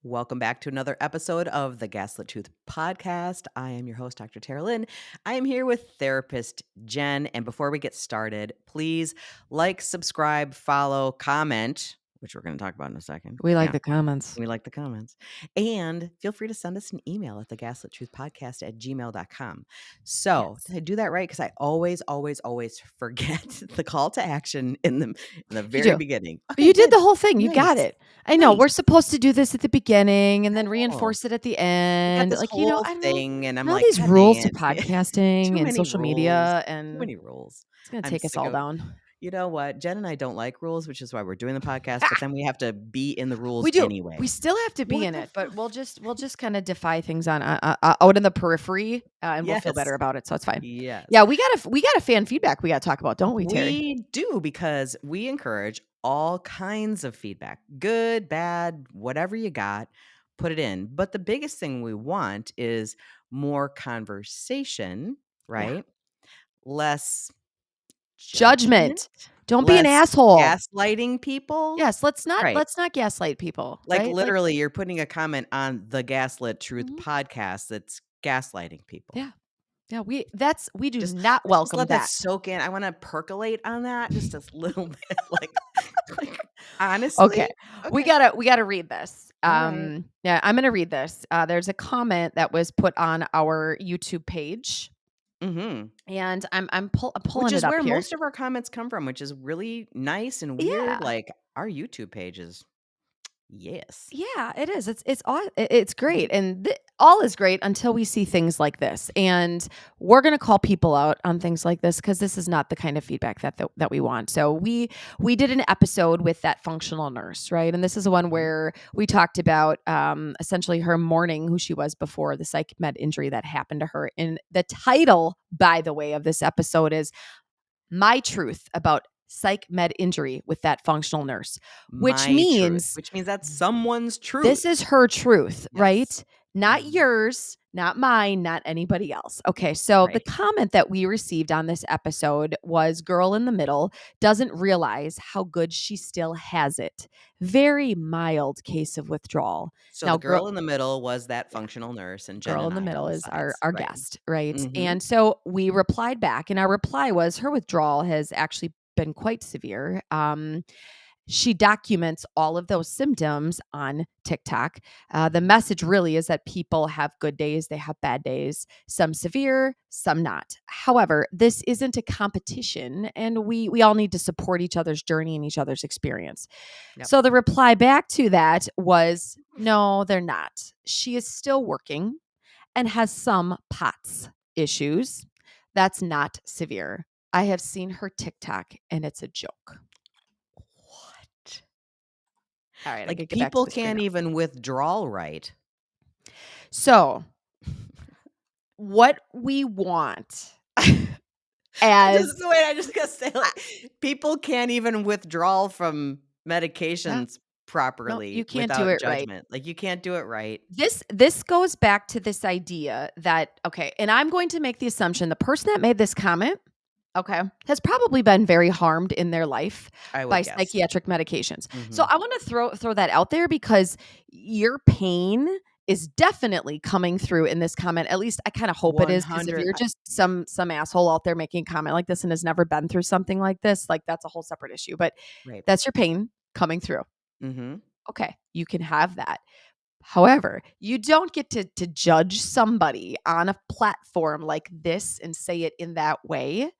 Welcome back to another episode of the Gaslit Truth Podcast. I am your host, Dr. Teralyn. I am here with therapist Jenn. And before we get started, please like, subscribe, follow, comment, which we're going to talk about in a second. We like Yeah, the comments. we like the comments. And feel free to send us an email at thegaslittruthpodcast@gmail.com. So Yes. did I do that right? Because I always forget the call to action in the You very do. beginning. But Okay, you did good. the whole thing. You got Nice. it. I know. We're Nice. supposed to do this at the beginning and then Oh. reinforce it at the We got end. this Like, whole I don't know. thing, and I'm All like, these "God rules dang to it." podcasting Too and many social rules. media, Too and many rules. it's going to I'm take us sick all of down. You know what? Jen and I don't like rules, which is why we're doing the podcast, but Ah, then we have to be in the rules we do. We anyway. still have to be What in the it, but fuck? we'll just kind of defy things on out in the periphery, and we'll feel better Yes. about it. So it's fine. Yes. Yeah, we got a fan feedback we got to talk about, don't we, Terry? We do, because we encourage all kinds of feedback. Good, bad, whatever you got, put it in. But the biggest thing we want is more conversation, Yeah. right? Less judgment, Judgment. Don't be an less asshole. gaslighting people. Yes, let's Right. not gaslight people, Like, right? Like, literally, you're putting a comment on the Gaslit Truth mhm, podcast that's gaslighting people. yeah, yeah, we do Just not let's just welcome let that that. soak in. I wanna percolate on that just a little bit, like, Okay, honestly? we Okay. gotta read this. Alright. Yeah, I'm gonna read this. There's a comment that was put on our YouTube page, Mhm. and I'm Which pulling it is up where here. most of our comments come from, which is really nice and weird, Yeah. like, our YouTube pages. Yes. Yeah, it is. It's great, and all is great until we see things like this. And we're going to call people out on things like this because this is not the kind of feedback that we want. So we did an episode with that functional nurse, right? And this is the one Mhm. where we talked about essentially her mourning who she was before the psych med injury that happened to her. And the title, by the way, of this episode is "My Truth About Psych Med Injury with That Functional Nurse," which My truth, means which means that's someone's this is truth. her truth, Yes. right? Not Mhm. yours, not mine, not anybody else. Okay, so the Right. comment that we received on this episode was girl in the middle doesn't realize how good she still has it. Very mild case of withdrawal. So the Now, girl in the middle was that yeah, functional nurse, and Jen girl and in the I on middle the is our sides, our right. guest, right? Mhm. And so we replied back, and our reply was her withdrawal has actually been quite severe. She documents all of those symptoms on TikTok. The message really is that people have good days, they have bad days, some severe, some not. However, this isn't a competition, and we all need to support each other's journey and each other's experience. Yep. So the reply back to that was, no, they're not. She is still working and has some POTS issues. That's not severe. I have seen her TikTok and it's a joke. What? All right, I Like, could get back to people the screen can't now. even withdraw right. So, what we want I just as wait, I just gotta say, I, like, people can't even withdraw from yeah, medications no, you properly can't do without it right. judgment. Like, you can't do it right. This goes back to this idea that okay, and I'm going to make the assumption the person that made this comment, okay, has probably been very harmed in their life I by would guess. psychiatric medications. So Mhm. I want to throw that out there because your pain is definitely coming through in this comment. At least I kind of hope it is, because if 100 you're just some asshole out there making a comment like this and has never been through something like this, like that's a whole separate issue. But right. that's your pain coming through. Mhm. Okay, you can have that. However, you don't get to judge somebody on a platform like this and say it in that way.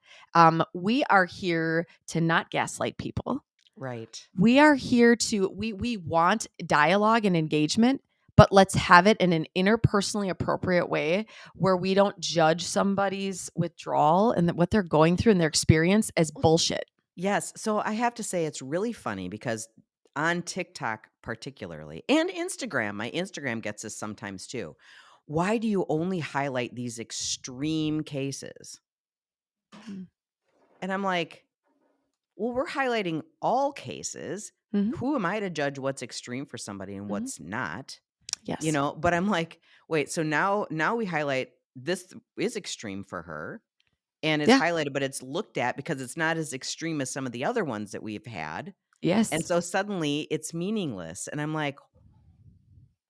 We are here to not gaslight people. Right. We are here to we want dialogue and engagement, but let's have it in an interpersonally appropriate way where we don't judge somebody's withdrawal and what they're going through and their experience as bullshit. Yes. So I have to say it's really funny because on TikTok particularly, and Instagram, my Instagram gets this sometimes too. Why do you only highlight these extreme cases? And I'm like, well, we're highlighting all cases. Mm-hmm. Who am I to judge what's extreme for somebody and Hmm. what's not? Yes. But I'm like, wait, so now we highlight this is extreme for her and it's Yeah. highlighted, but it's looked at because it's not as extreme as some of the other ones that we've had. And Yes. so suddenly it's meaningless. And I'm like,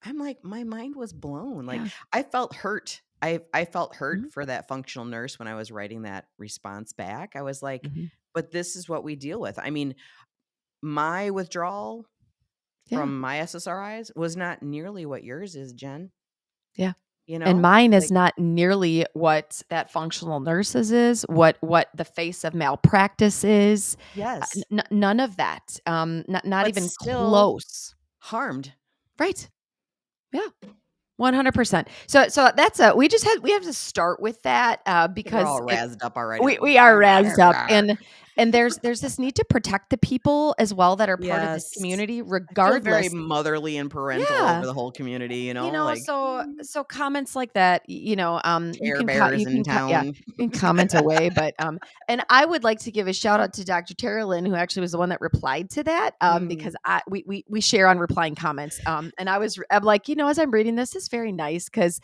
I'm like, my mind was blown. Like Yeah. I felt hurt. I felt hurt Mhm. for that functional nurse when I was writing that response back. I was like, Mhm. but this is what we deal with. I mean, my withdrawal Yeah. from my SSRIs was not nearly what yours is, Jen. Yeah. You And know? mine is Like, not nearly what that functional nurses is, what the face of malpractice is. yes, None of that. Not but even still close. harmed. Right. Yeah. 100%. So that's we have to start with that, We're because all it razzed up already. we are razzed up, and there's this need to protect the people as well that are part of this Yes. community I feel very regardless. motherly and parental Yeah. over the whole community, like So comments like that, you Care can co Bears you in can co yeah, town. you can comment away, but, and I would like to give a shout out to Dr. Teralyn, who actually was the one that replied to that, because Mm. we share on replying comments, and I'm like, as I'm reading this, it's very nice because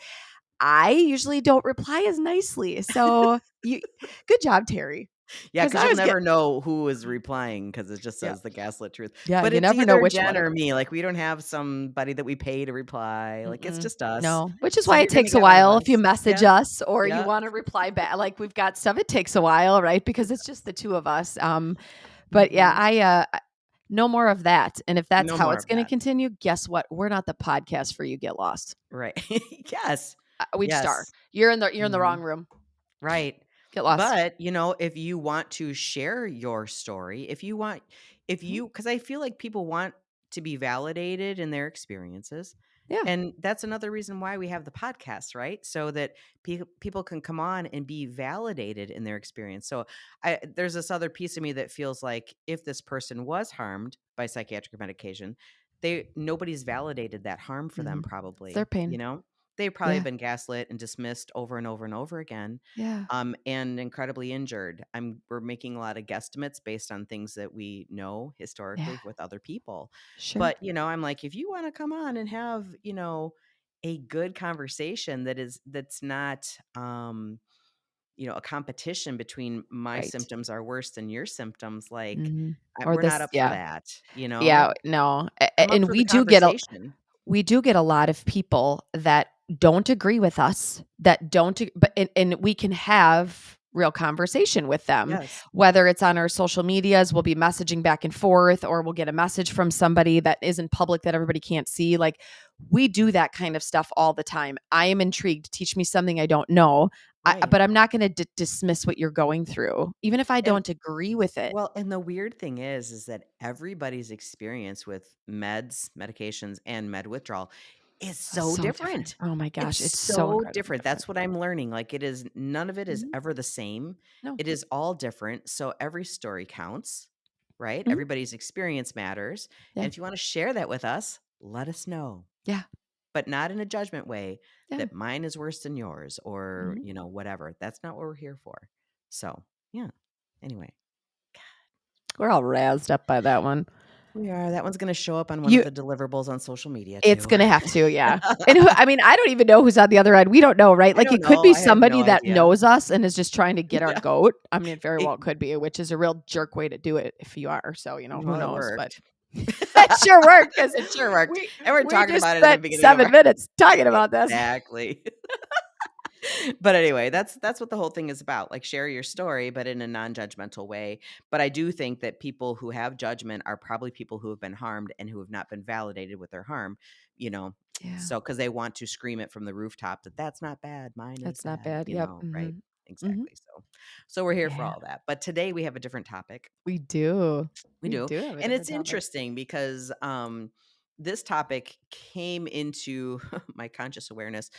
I usually don't reply as nicely, so you good job, Terry, Yeah, because because I you'll was never getting know who is replying because it just yeah, says the gaslit truth. yeah, But you it's never know either which Jen one. or me, like, we don't have somebody that we pay to reply, like, it's Mm-mm. just us. No, which is So why it you're gonna takes a get one of while if you us. message Yeah, us or you yeah. wanna reply back, like, we've got stuff, it takes a while, right? Because it's just the 2 of us, but yeah, Mhm. no more of that, and if that's No how more it's of gonna that. continue, guess what? We're not the podcast for you, get lost. Right. Yes. We just are. Yes. You're in the Mhm. wrong room. Right. Get lost. But, if you want to share your story, if Mhm. you, because I feel like people want to be validated in their experiences. Yeah. And that's another reason why we have the podcast, right? So that people can come on and be validated in their experience. So there's this other piece of me that feels like if this person was harmed by psychiatric medication, nobody's validated that harm for them Mhm. It's their probably, pain. They've probably Yeah. been gaslit and dismissed over and over and over again, Yeah. and incredibly injured. We're making a lot of guesstimates based on things that we know Yeah. historically with other people. Sure. But, I'm like, if you want to come on and have, a good conversation that's not, a competition between my Right. symptoms are worse than your symptoms, like Mhm. Or we're not this up for yeah. that. Yeah, no, I'm up and for the conversation. we do get a lot of people that don't agree with us, that don't ag but and we can have real conversation with them, Yes. whether it's on our social medias, we'll be messaging back and forth, or we'll get a message from somebody that isn't public that everybody can't see, like, we do that kind of stuff all the time. I am intrigued, teach me something I don't know, Right. but I'm not gonna dismiss what you're going through, even if I And don't agree with it. Well, and the weird thing is that everybody's experience with medications, and med withdrawal is so So different. different. Oh my It's gosh, it's so so incredibly different. different. That's what I'm learning. Like none of it is Mhm. ever the same. No. It is all different. So every story counts, right? Mhm. Everybody's experience matters. Yeah. And if you want to share that with us, let us know, Yeah. but not in a judgment way Yeah. that mine is worse than yours or, Mhm. whatever. That's not what we're here for. So, yeah. Anyway. We're all razzed up by that one. We are. That one's gonna show up on one of You the deliverables on social media It's too. gonna have to, yeah. And who I mean, I don't even know who's on the other end. We don't know, right? I Like, don't it could know. be I have no somebody that idea. knows us and is just trying to get our Yeah. goat. I mean, it very It well could be, which is a real jerk way to do it if you are. So, who well, it knows? But worked. it sure worked because It sure worked. we And we're we talking just about it at the spent beginning of 7 our minutes talking about this. exactly. But anyway, that's what the whole thing is about. Like share your story, but in a non-judgmental way. But I do think that people who have judgment are probably people who have been harmed and who have not been validated with their harm, you know. Yeah, So because they want to scream it from the rooftop that that's not bad, mine is that's not bad, bad. Yep. right? Mhm. Mhm. Exactly. So we're here for Yeah, all that. But today we have a different topic. we do. We We do. do have a And it's different topic. interesting because this topic came into my conscious awareness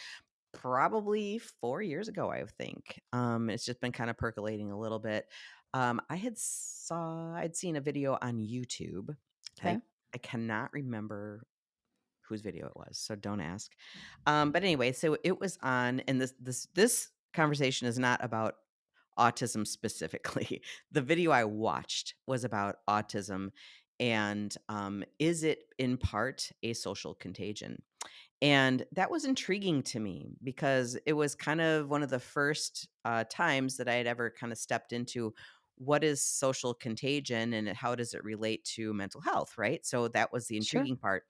probably 4 years ago, I think. It's just been kind of percolating a little bit. I'd seen a video on YouTube. I Okay. I cannot remember whose video it was, so don't ask. But anyway, so it was on, and this conversation is not about autism specifically. The video I watched was about autism, and is it in part a social contagion? And that was intriguing to me because it was kind of one of the first times that I had ever kind of stepped into what is social contagion and how does it relate to mental health, right? So that was the Sure. intriguing part.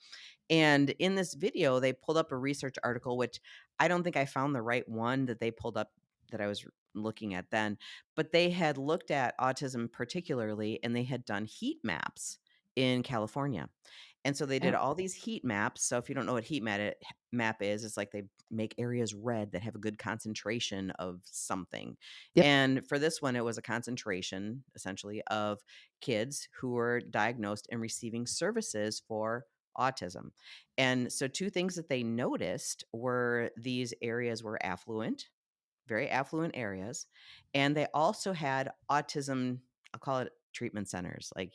And in this video, they pulled up a research article, which I don't think I found the right one that they pulled up that I was looking at then, but they had looked at autism particularly, and they had done heat maps in California. And so they did Yep. all these heat maps. So if you don't know what map is, it's like they make areas red that have a good concentration of something. Yep. And for this one, it was a concentration essentially of kids who were diagnosed and receiving services for autism. And so two things that they noticed were these areas were affluent, very affluent areas. And they also had autism, I'll call it treatment centers, like,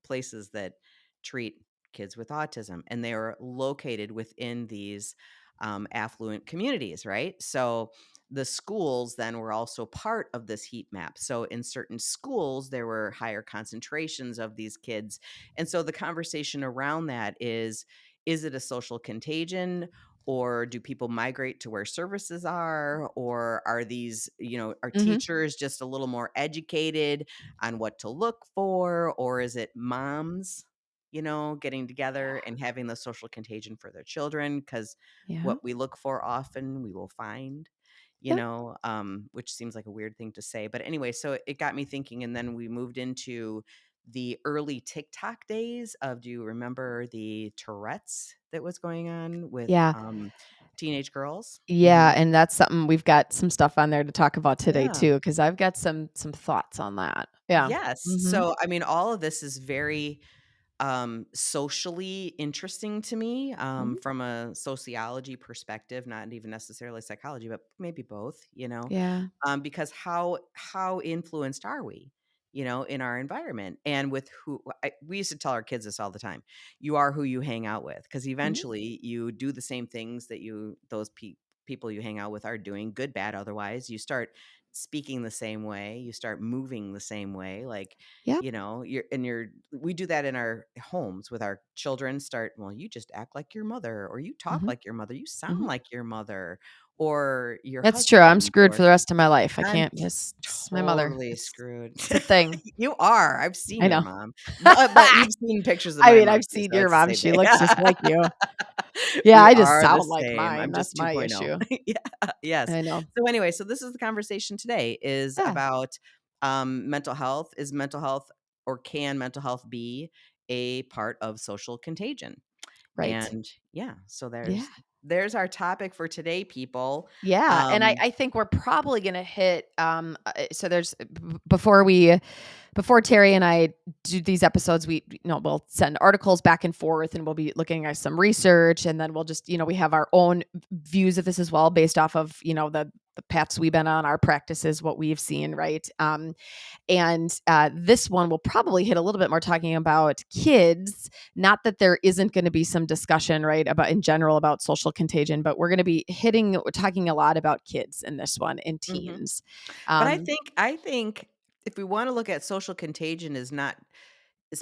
places that treat kids with autism. And they are located within these affluent communities, right? So the schools then were also part of this heat map. So in certain schools, there were higher concentrations of these kids. And so the conversation around that is it a social contagion, or do people migrate to where services are, or are these, are Mhm. teachers just a little more educated on what to look for, or is it moms, getting together Yeah. and having the social contagion for their children? Because Yeah. what we look for often we will find, Yep. which seems like a weird thing to say, but anyway, so it got me thinking. And then we moved into the early TikTok days of, do you remember the Tourette's that was going on with Yeah. teenage girls? Yeah, Mhm. and that's something we've got some stuff on there to talk about today Yeah. too, because I've got some thoughts on that. Yeah. Yes. Mhm. So, I mean, all of this is very socially interesting to me, Mhm. from a sociology perspective, not even necessarily psychology, but maybe both, Yeah. because how influenced are we, in our environment, and with we used to tell our kids this all the time: you are who you hang out with, because Mhm. eventually you do the same things that people you hang out with are doing, good, bad, otherwise. You start speaking the same way, you start moving the same way, like, Yep. we do that in our homes with our children. Well, you just act like your mother, or you talk Mhm. like your mother, you sound Mhm. like your mother, or your That's true, I'm husband, screwed or for the rest of my life. I I'm can't just it's my mother. totally screwed. It's a thing. You are. I've seen I your know. mom. But you've seen pictures of I my mean, mom I've too, seen so your it's the mom, same she thing. looks just like you. Yeah, We I just are the sound like same. mine, I'm that's just my 2.0. issue. Yeah, yes. I know. So anyway, so this is the conversation today, is Yeah, about mental health. Is mental health, or can mental health be a part of social contagion? right. And yeah, so Yeah. there's our topic for today, people. Yeah, and I Um, I think we're probably gonna hit, so there's before Terry and I do these episodes, we'll send articles back and forth, and we'll be looking at some research, and then we'll just, we have our own views of this as well based off of, the paths we've been on, our practices, what we've seen, right? And this one will probably hit a little bit more talking about kids. Not that there isn't going to be some discussion, right, about in general about social contagion, but we're going to be talking a lot about kids in this one, in mhm. teens. But I Um, think I think if we want to look at social contagion is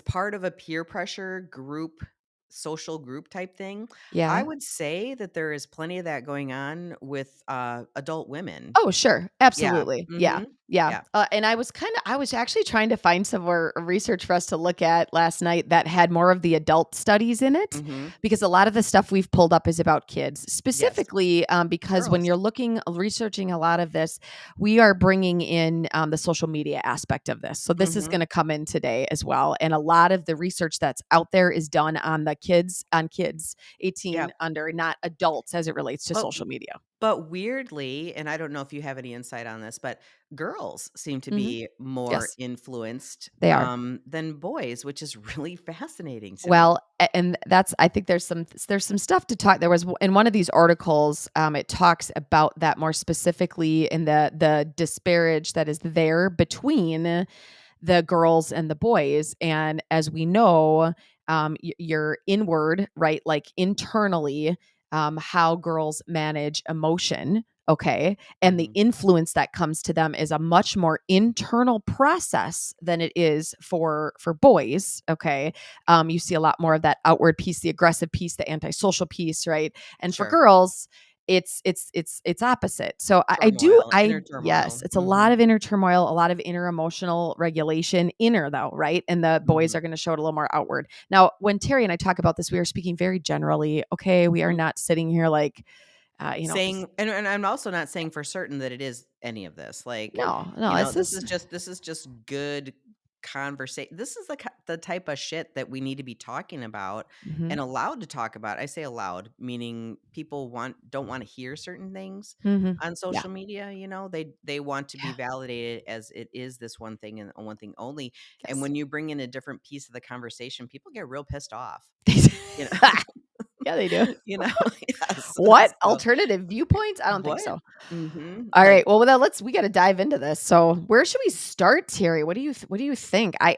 part of a peer pressure group, social group type thing, I yeah. would say that there is plenty of that going on with adult women. Oh, sure. Yeah. Absolutely. Yeah. Mhm. Yeah. Yeah. And I was actually trying to find some more research for us to look at last night that had more of the adult studies in it, Mhm. because a lot of the stuff we've pulled up is about kids, Yes. specifically because when Girls. you're researching a lot of this, we are bringing in the social media aspect of this. So this is Mhm. going to come in today as well. And a lot of the research that's out there is done on kids Yeah. 18 under, not adults as it relates to But social media. But weirdly, and I don't know if you have any insight on this, but girls seem to Hmm. be more Yes, influenced, they are. than boys, which is really fascinating to me. Well, and that's I think there's some stuff to talk. There was in one of these articles, it talks about that more specifically in the disparage that is there between the girls and the boys. And as we know, you're inward, right? Like internally, how girls manage emotion. Okay. And the Mhm. influence that comes to them is a much more internal process than it is for boys. Okay. You see a lot more of that outward piece, the aggressive piece, the antisocial piece, right? And for Sure. girls, it's opposite. So I do Turmoil, I inner yes, turmoil. it's a lot Mhm. of inner turmoil, a lot of inner emotional regulation, inner though, right? And the boys Mhm. are going to show it a little more outward. Now, when Terry and I talk about this, we are speaking very generally. Okay, we are Mhm. not sitting here like, Saying and I'm also not saying for certain that it is any of this, like, no, no, this is this is just good conversation. This is the type of shit that we need to be talking about mhm, and allowed to talk about. I say allowed, meaning people don't wanna hear certain things mhm, on yeah, social media, they want to be yeah, validated as it is this one thing and one thing only, and yes. when you bring in a different piece of the conversation, people get real pissed off, you know? Yeah, they do. You know? Yes. What So alternative viewpoints? I don't think what? so. Mhm. All right. Like, Well, then we got to dive into this. So, where should we start, Terry? What do you think? I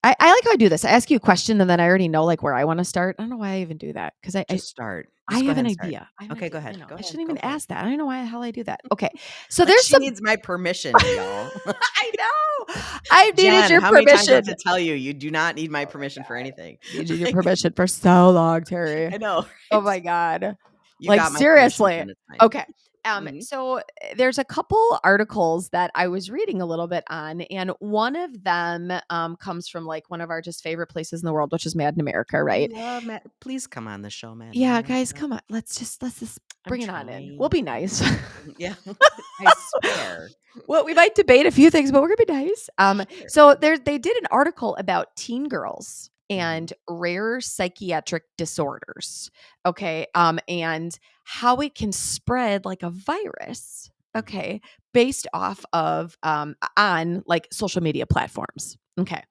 like how I do this. I ask you a question and then I already know like where I want to start. I don't know why I even do that because just start. I Just go have ahead an and start. idea. I have an Okay, idea. I know. go I ahead, shouldn't go even for it. ask that. I don't know why the hell I do that. Okay. So Like, there's she some needs my permission, y'all. I know. I needed Jen, your how many times do I have permission. to tell you, you do not need my Oh my permission for god. anything? Needed your Like, permission for so long, Terry. I know, Oh right? my god. You Like, got my permission, seriously. Jen, it's fine. Okay. Mhm. So there's a couple articles that I was reading a little bit on, and one of them comes from like one of our just favorite places in the world, which is Mad in America, We right? love Mad please come on the show, Mad in Yeah, guys, America. come on. Let's just I'm bring it on in. We'll trying. be nice. Yeah. I swear. Well, we might debate a few things, but we're gonna be nice. Sure. So they did an article about teen girls Mhm. and rare psychiatric disorders. Okay. And how it can spread like a virus. Mhm. Okay, based off of on like social media platforms. Okay.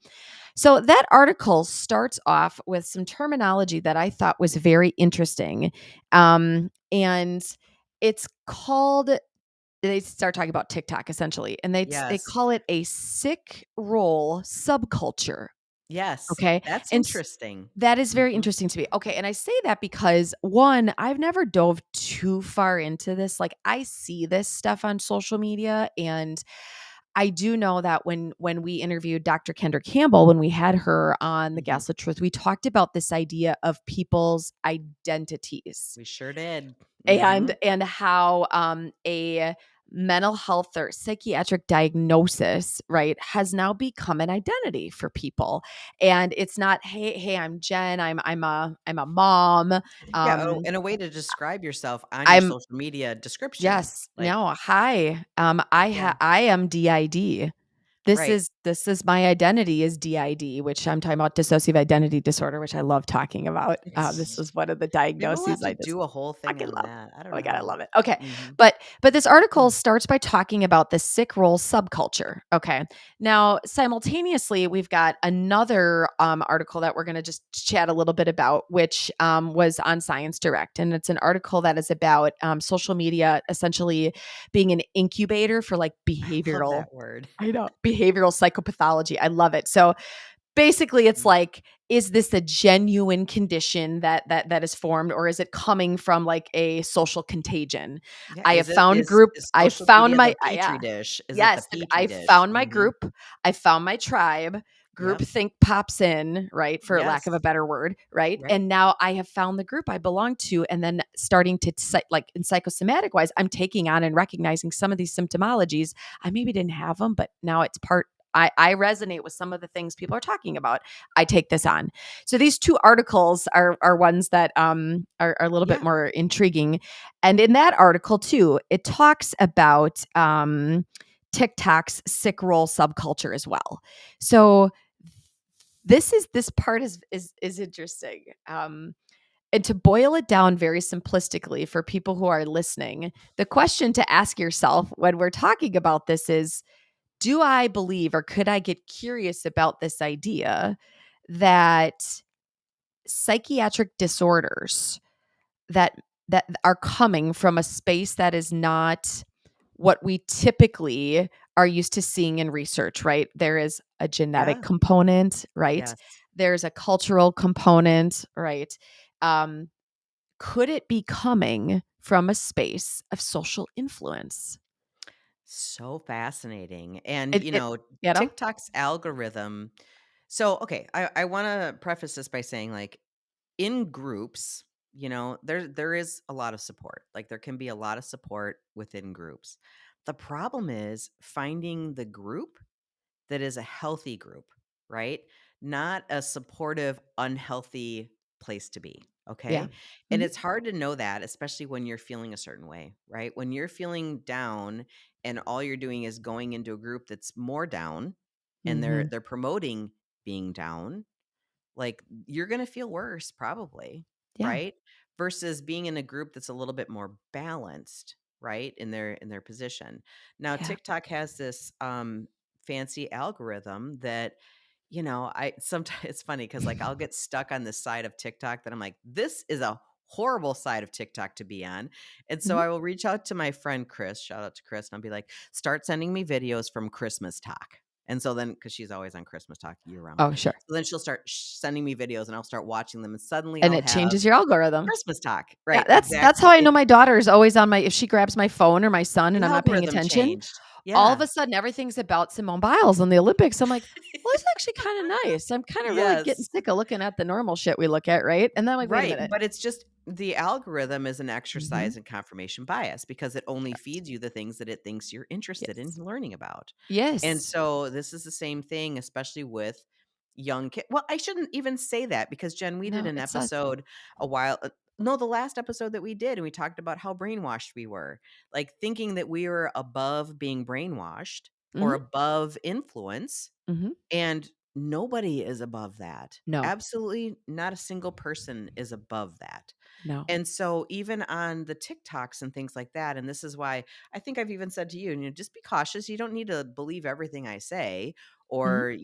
So that article starts off with some terminology that I thought was very interesting. And it's called they start talking about TikTok essentially, and they Yes. call it a sick role subculture. Yes. Okay, That's and interesting. that is very Mhm. interesting to me. Okay, and I say that because one, I've never dove too far into this. Like I see this stuff on social media, and I do know that when we interviewed Dr. Kendra Campbell, when we had her on the Mhm. Gaslit Truth, we talked about this idea of people's identities We sure did. and Mhm. how a mental health or psychiatric diagnosis right has now become an identity for people, and it's not hey I'm Jen, I'm a mom, Yeah, oh, um and a way to describe yourself on your I'm social media description. yes Like, no hi yeah, I am DID. right. This is my identity is DID, which I'm talking about dissociative identity disorder, which I love talking about. This It's was one of the maybe we'll have diagnoses to I just do a whole thing fucking on love. that. I Oh don't my god, I know. love it. Okay, Mhm. but this article starts by talking about the sick role subculture. Okay, now simultaneously we've got another article that we're going to just chat a little bit about, which was on Science Direct, and it's an article that is about social media essentially being an incubator for like I love behavioral that word. I know. Behavioral psychopathology. I love it. So basically it's Mm. like, is this a genuine condition that is formed, or is it coming from like a social contagion? Yeah, I have is it found is group is I social found media the my petri yeah. dish? Is it the Yes, petri I dish? found my Mhm. group. I found my tribe. Yep. Groupthink pops in, right? For lack of a Yes. better word, right? Right. And now I have found the group I belong to, and then starting to like in psychosomatic wise, I'm taking on and recognizing some of these symptomologies. I maybe didn't have them, but now it's part. I resonate with some of the things people are talking about. I take this on. So these two articles are ones that are a little bit Yeah. more intriguing. And in that article too, it talks about TikTok's sick role subculture as well. So this part is interesting. And to boil it down very simplistically for people who are listening, the question to ask yourself when we're talking about this is, do I believe or could I get curious about this idea that psychiatric disorders that are coming from a space that is not what we typically are used to seeing in research, right? There is a genetic Yeah. component, right? Yes. There's a cultural component, right? Um, could it be coming from a space of social influence? So fascinating. And, It you know? TikTok's algorithm. So, okay, I want to preface this by saying, like, in groups, there is a lot of support. Like there can be a lot of support within groups. The problem is finding the group that is a healthy group, right? Not a supportive, unhealthy place to be. Yeah. Okay. And Mhm. it's hard to know that, especially when you're feeling a certain way, right? When you're feeling down and all you're doing is going into a group that's more down and they're Mhm. they're promoting being down, like you're going to feel worse probably, Yeah. right? Versus being in a group that's a little bit more balanced, right? In their position. Now Yeah. TikTok has this fancy algorithm that I sometimes it's funny cuz like I'll get stuck on this side of TikTok that I'm like, this is a horrible side of TikTok to be on. And so Mhm. I will reach out to my friend Chris, shout out to Chris, and I'll be like, start sending me videos from Christmas Talk. And so then, because she's always on Christmas Talk year round, Oh, sure. so then she'll start sending me videos and I'll start watching them and suddenly And I'll it have changes your algorithm. Christmas talk. Yeah, Right, that's how exactly. I know my daughter is always on my if she grabs my phone or my son and The I'm not paying algorithm attention, changed. all of Yeah. a sudden everything's about Simone Biles and the Olympics. I'm like, "Well, it's actually kinda nice." I'm kinda really getting Yes. sick of looking at the normal shit we look at, right? And then I'm like, "Wait a Right, minute." but it's just the algorithm is an Mhm. exercise in confirmation bias because it only Correct. feeds you the things that it thinks you're interested in Yes. learning about. And Yes. so this is the same thing, especially with young kids. Well, I shouldn't even say that because Jen, we did No, an it's us. episode a while no, the last episode that we did, and we talked about how brainwashed we were, like thinking that we were above being brainwashed or Mhm. above influence, Mhm. and nobody is above that. No. Absolutely not a single person is above that. No. And so even on the TikToks and things like that, and this is why I think I've even said to you, just be cautious. You don't need to believe everything I say Mhm. or,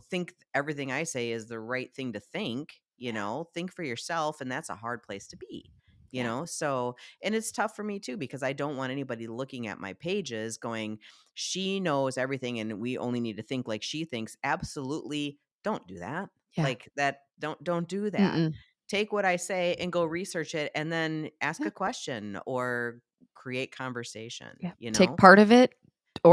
think everything I say is the right thing to think, Yeah. think for yourself. And that's a hard place to be, Yeah. so, and it's tough for me too, because I don't want anybody looking at my pages going, she knows everything and we only need to think like she thinks. Absolutely. Don't do that. Yeah. Like that. Don't do that. Mm-mm. Take what I say and go research it and then ask Yeah. a question or create conversation, Yeah. Take part of it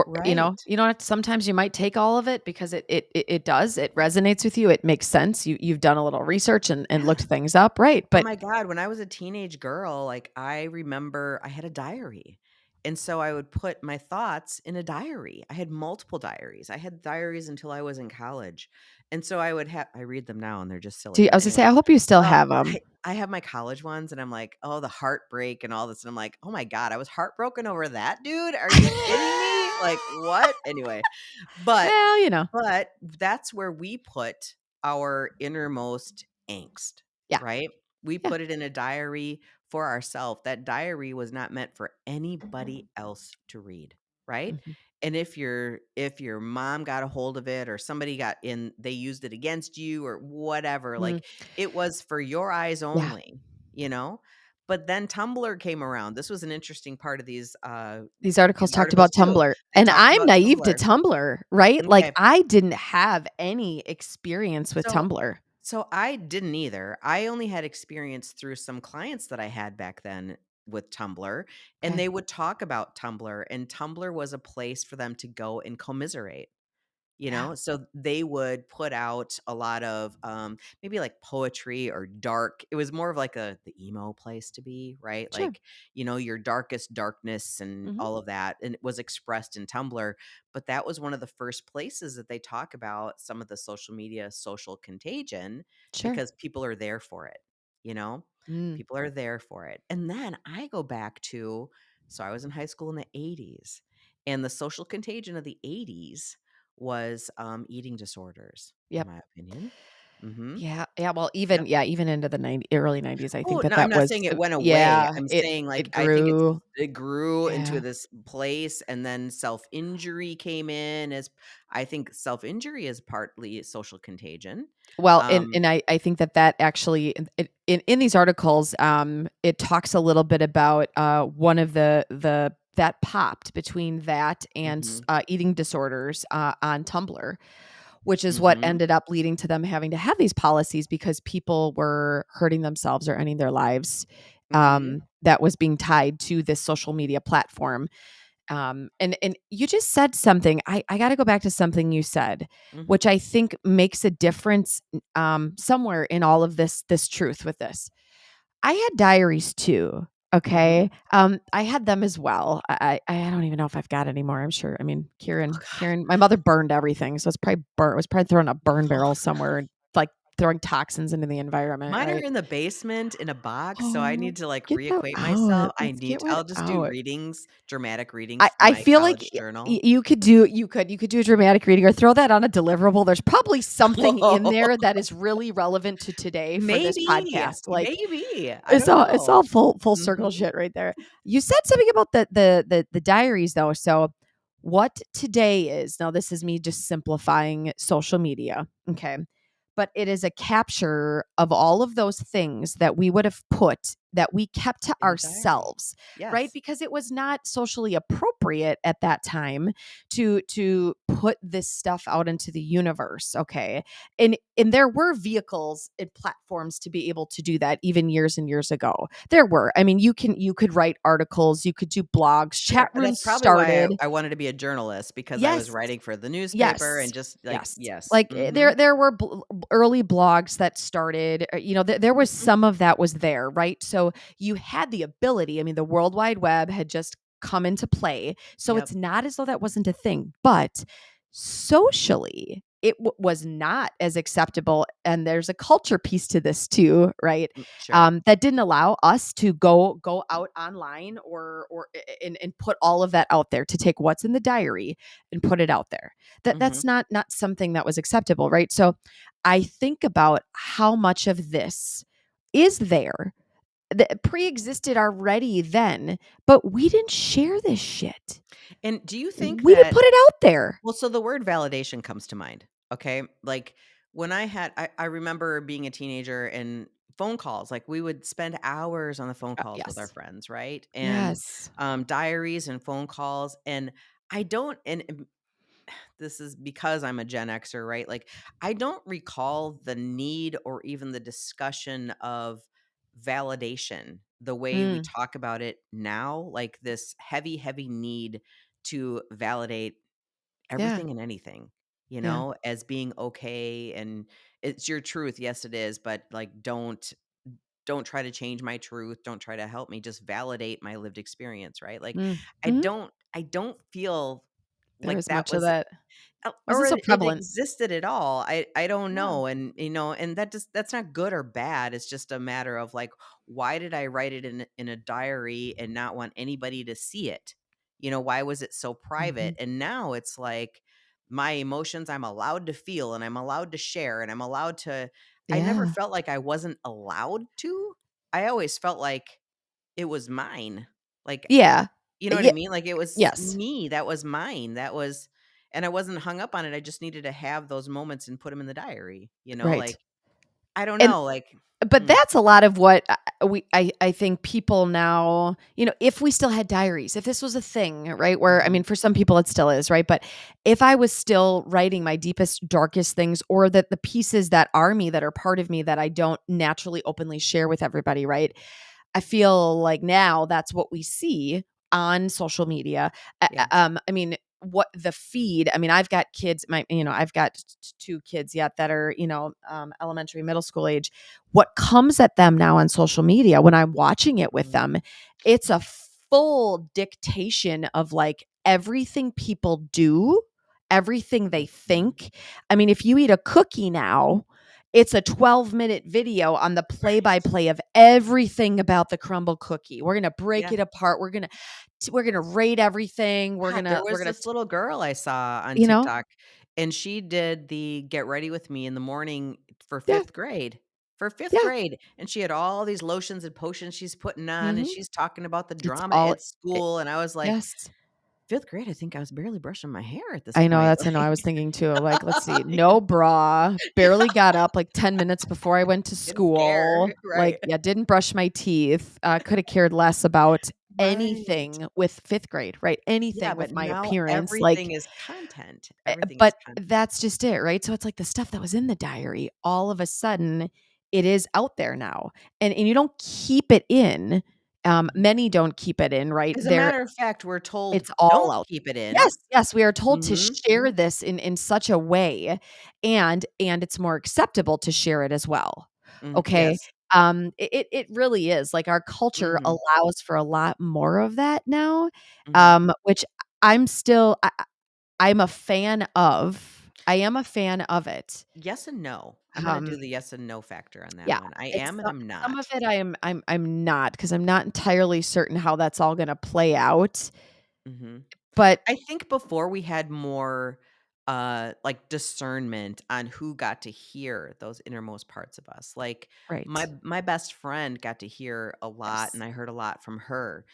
Right. you don't have to sometimes you might take all of it because it does, it resonates with you, it makes sense. You've done a little research and Yeah. looked things up, right? Oh But my god, when I was a teenage girl, like, I remember I had a diary, and so I would put my thoughts in a diary. I had multiple diaries. I had diaries until I was in college, and so I read them now, and they're just silly, I but was gonna say, anyway. I hope you still Um, have them. I have my college ones, and I'm like, "Oh, the heartbreak and all this," and I'm like, "Oh my god, I was heartbroken over that, dude? Are you kidding me? Like, what?" Anyway, but Well, but that's where we put our innermost angst, yeah, right? We yeah. put it in a diary for ourselves. That diary was not meant for anybody else to read, right? Mhm. And if your mom got a hold of it or somebody got in, they used it against you or whatever, Mm, like it was for your eyes yeah. only, you know? But then Tumblr came around. This was an interesting part of These articles these talked articles about too. Tumblr, They and talked I'm about naive to Tumblr. Tumblr, right? Like, Okay. I didn't have any experience with So Tumblr. so I didn't either. I only had experience through some clients that I had back then with Tumblr, and Okay. they would talk about Tumblr, and Tumblr was a place for them to go and commiserate. Yeah. So they would put out a lot of maybe like poetry or dark. It was more of like the emo place to be, right? Sure. Like, your darkest darkness and Mhm. all of that. And it was expressed in Tumblr. But that was one of the first places that they talk about some of the social media social contagion Sure. because people are there for it, you know? Mm. People are there for it. And then I go back to, so I was in high school in the 80s, and the social contagion of the 80s was, eating disorders, in Yep. my opinion. Mhm. Yeah, yeah, well, Yep. even even into the early '90s, I think Oh, that no, I'm that not was saying it went away. yeah, I'm it saying, like, it I think grew. it grew into Yeah. this place, and then self-injury came in as I think self-injury is partly social contagion. Well, Um I think that actually in these articles, it talks a little bit about, one of the that popped between that and Mhm, eating disorders, on Tumblr, which is what mhm, ended up leading to them having to have these policies because people were hurting themselves or ending their lives, mhm, that was being tied to this social media platform. And you just said something. I got to go back to something you said, mhm, which I think makes a difference somewhere in all of this truth with this. I had diaries too. Mhm. Okay. I had them as well. I don't even know if I've got any more. I'm sure. I mean, Oh Kieran, god. Kieran, my mother burned everything, so it's probably burnt. It was probably throwing a burn barrel Ugh. somewhere, and like throwing toxins into the environment, Mine are right? in the basement in a box, so I Oh, need to, like, get that reacquaint myself. out. Let's get I'll it just do out. readings, dramatic readings I from I my feel like college journal. you could do a dramatic reading or throw that on a deliverable. There's probably something in there that is really relevant to today for this Maybe, podcast. Like, maybe, I it's don't all know. full circle Mhm. shit right there. You said something about the diaries though. So what today is, now this is me just simplifying social media, okay? But it is a capture of all of those things that we would have put that we kept to In a diary. ourselves, right? Yes. Because it was not socially appropriate at that time to put this stuff out into the universe, okay? And there were vehicles and platforms to be able to do that even years and years ago. There were. I mean, you could write articles, you could do blogs, chat Sure, that's rooms probably why started. I wanted to be a journalist because I was Yes. writing for the newspaper and Yes. just, like Yes. yes. Like, Mhm. there were early blogs that started, there was Mhm. some of that was there, right? So you had the ability. I mean, the World Wide Web had just come into play. So Yep. it's not as though that wasn't a thing, but socially, it was not as acceptable. And there's a culture piece to this too, right? Sure. That didn't allow us to go out online and put all of that out there, to take what's in the diary and put it out there. That's Mhm. not something that was acceptable, right? So I think about how much of this is there that pre-existed already then, but we didn't share this shit. And do you think We didn't that put it out there. well, so the word validation comes to mind, okay? Like, when I remember being a teenager and phone calls, like, we would spend hours on the phone calls with our Yes. friends, right? And, Yes. diaries and phone calls, and I don't and this is because I'm a Gen Xer, right? Like, I don't recall the need or even the discussion of validation the way we Mm, talk about it now, like this heavy, heavy need to validate yeah. everything and anything, Yeah. as being okay and it's your truth. Yes, it is, but like don't try to change my truth. Don't try to help me. Just validate my lived experience, right? Like Mm. Mhm. I don't feel There like was that much of was that. or Wasn't so it prevalent. existed at all. I don't No. know, and, and that's not good or bad, it's just a matter of, like, why did I write it in a diary and not want anybody to see it? Why was it so private? Mhm. And now it's like, my emotions I'm allowed to feel, and I'm allowed to share, and I'm allowed to I never Yeah. felt like I wasn't allowed to. I always felt like it was mine. Like, Yeah. you know what I Yeah. mean? Like, it was Yes. me, that was mine, that was and I wasn't hung up on it, I just needed to have those moments and put them in the diary, Right. like, I don't And know, like but mm, that's a lot of what I think people now, if we still had diaries, if this was a thing, right? Where, I mhm, mean, for some people it still is, right? But if I was still writing my deepest, darkest things, or that the pieces that are me, that are part of me, that I don't naturally openly share with everybody, right? I feel like now that's what we see on social media. yeah, I mean, what the feed, I mean, I've got kids, I've got two kids yet that are, elementary, middle school age. What comes at them now on social media when I'm watching it with mhm, them, it's a full dictation of like everything people do, everything they mhm, think. I mean, if you eat a cookie now, it's a 12-minute video on the right, play-by-play of everything about the crumble cookie. We're gonna break yeah. it apart. We're gonna rate everything. We're God, gonna there we're was gonna this little girl I saw on you know? TikTok, and she did the "Get Ready With Me" in the morning for Yeah, 5th grade. For 5th yeah. grade, and she had all these lotions and potions she's putting on, and Mhm. she's talking about the It's drama all at it school, and I was like, yes. "5th grade, I think I was barely brushing my hair at this I know, point." I know, I was thinking too, like, let's see, Like, no bra, barely got up, like, 10 minutes before I went to didn't care, school, like, right. yeah, didn't brush my teeth, coulda cared less about Right. anything with 5th grade, right? Yeah, Anything but with my now appearance, everything like, is content. Everything is but content. that's just it, right? So it's like the stuff that was in the diary, all of a sudden, it is out there now, and you don't keep it in, Mhm. many don't keep it in, right? As a matter of fact, we're told, It's all "Don't out. keep it in." Yes, yes, we are told to Mhm. share this in such a way, and it's more acceptable to share it as well, okay? Yes. It really is, like, our culture Mhm. allows for a lot more of that now, Mhm. which I'm still I'm a fan of. I am a fan of it. Yes and no. I'm gonna Um, do the yes and no factor on that yeah, one. I it's am and I'm some of not. it I'm not, 'cause I'm not entirely certain how that's all gonna play out, Mhm. but I think before we had more, like, discernment on who got to hear those innermost parts of us. Like, my right. my best friend got to hear a lot, and Yes. I heard a lot from her.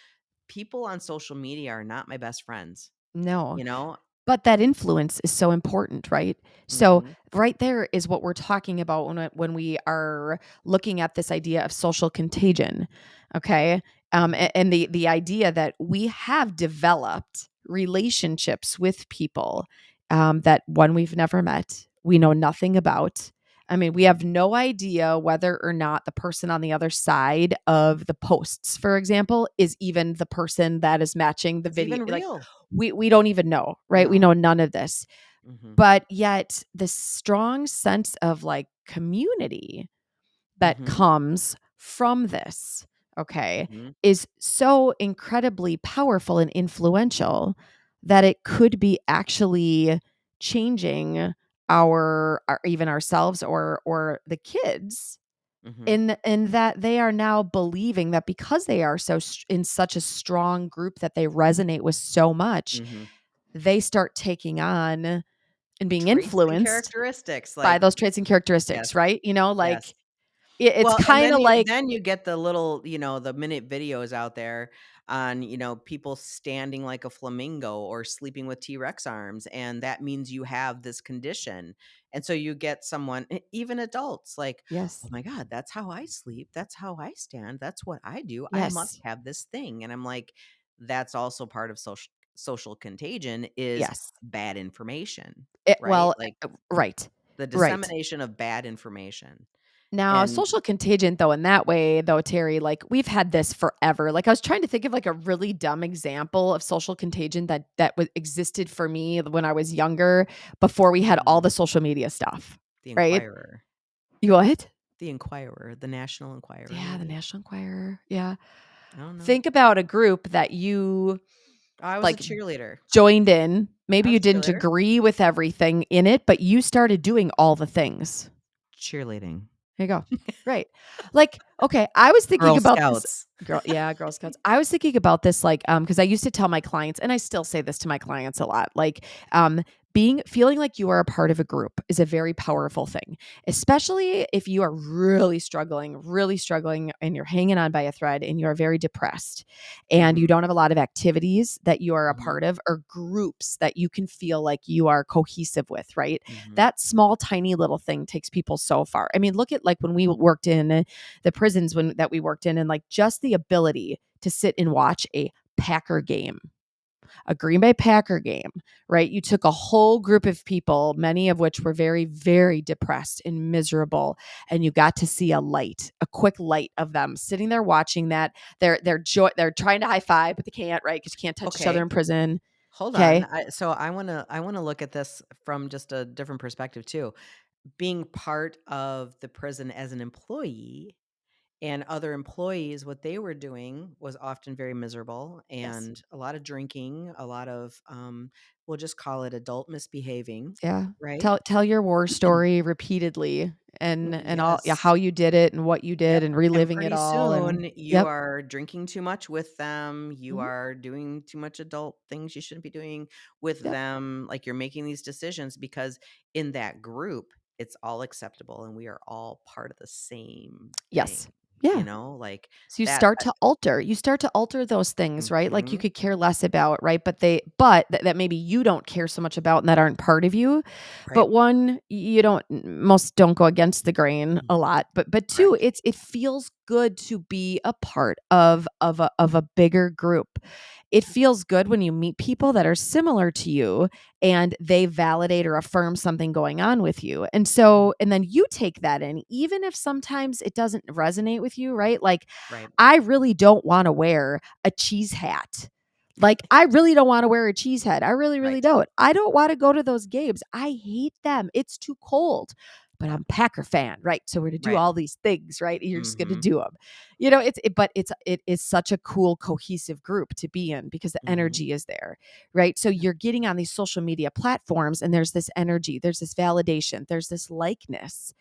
People on social media are not my best friends, No. you know? But that influence is so important, right? So Mhm. right there is what we're talking about when we are looking at this idea of social contagion, okay? Mhm. And the idea that we have developed relationships with people that one we've never met, we know nothing about. I mean, we Mhm. have no idea whether or not the person on the other side of the posts, for example, is even the person that is matching the It's video. even Like real. we don't even know, right? We No. know none of this. Mhm. But yet this strong sense of like community that Mhm. comes from this, okay, Mhm. is so incredibly powerful and influential that it could be actually changing our even ourselves or the kids Mhm. in that they are now believing that because they are in such a strong group that they resonate with so much, Mhm. they start taking on and being Traits and influenced characteristics, by like those traits and yes, characteristics, right? You know, yes. like it's Well, and kind then of you like then you get the little, the minute videos out there on, people standing like a flamingo or sleeping with T-Rex arms, and that means you have this condition. And so you get someone, even adults, like, "Oh yes, my god, that's how I sleep. That's how I stand. That's what I do. I must yes, have this thing." And I'm like, that's also part of social contagion is yes. bad information, right? Well, Like right, the right. dissemination of bad information. Now, And social contagion, though, in that way, though, Terry, like we've had this forever. Like I was trying to think of like a really dumb example of social contagion that existed for me when I was younger, before we had all mhm. the social media stuff. The Right? Inquirer. You what? The Inquirer, the National Enquirer, Yeah, the maybe? National Enquirer. Yeah. I don't know. Think about a group that you I was a like cheerleader. joined in. Maybe I you was a didn't cheerleader. agree with everything in it, but you started doing all the things. Cheerleading. There you go. Right. Like, okay, I was thinking Girl about this Scouts. Girl Scouts. I was thinking about this like because I used to tell my clients and I still say this to my clients a lot. Like being feeling like you are a part of a group is a very powerful thing, especially if you are really struggling and you're hanging on by a thread and you're very depressed and you Mhm, don't have a lot of activities that you are a mhm, part of or groups that you can feel like you are cohesive with, right? mhm, That small tiny little thing takes people so far. I mean, look at like when we worked in the prisons when that we worked in, and like just the ability to sit and watch a Packer game, a Green Bay Packer game, right? You took a whole group of people, many of which were very, very depressed and miserable, and you got to see a quick light of them sitting there watching that. They're trying to high five, but they can't, right? Because you can't touch each other okay, in prison. hold on. Okay. I wanna look at this from just a different perspective too. Being part of the prison as an employee and other employees, what they were doing was often very miserable Yes. and a lot of drinking, a lot of, we'll just call it adult misbehaving, Yeah. right? Tell your war story repeatedly and all, yeah, Yes. how you did it and what you did Yep, and and reliving it pretty all and soon, you yep. are drinking too much with them, you Mhm. are doing too much adult things you shouldn't be doing with Yep. them, like, you're making these decisions because in that group, it's all acceptable and we are all part of the same Yes. thing, Yeah. like, So that you start to alter those things, right? Like you mhm, could care less about, right? That maybe you don't care so much about and that aren't part of you. right? But one, you don't most don't go against the grain Mm, a lot. But two, correct. it feels good to be a part of a bigger group. It feels good when you meet people that are similar to you and they validate or affirm something going on with you. Mm, And then you take that in, even if sometimes it doesn't resonate with you, right? Like, right, I really don't want to wear a cheese hat. Like, I really don't want to wear a cheese hat. I really, really right. don't. I don't want to go to those games. I hate them. It's too cold. but I'm Packer fan, right? So we're gonna do Right. all these things, right? You're just gonna Mhm. do them. But it is such a cool cohesive group to be in because the Mhm. energy is there, right? So Yep. you're getting on these social media platforms and there's this energy, there's this validation, there's this likeness.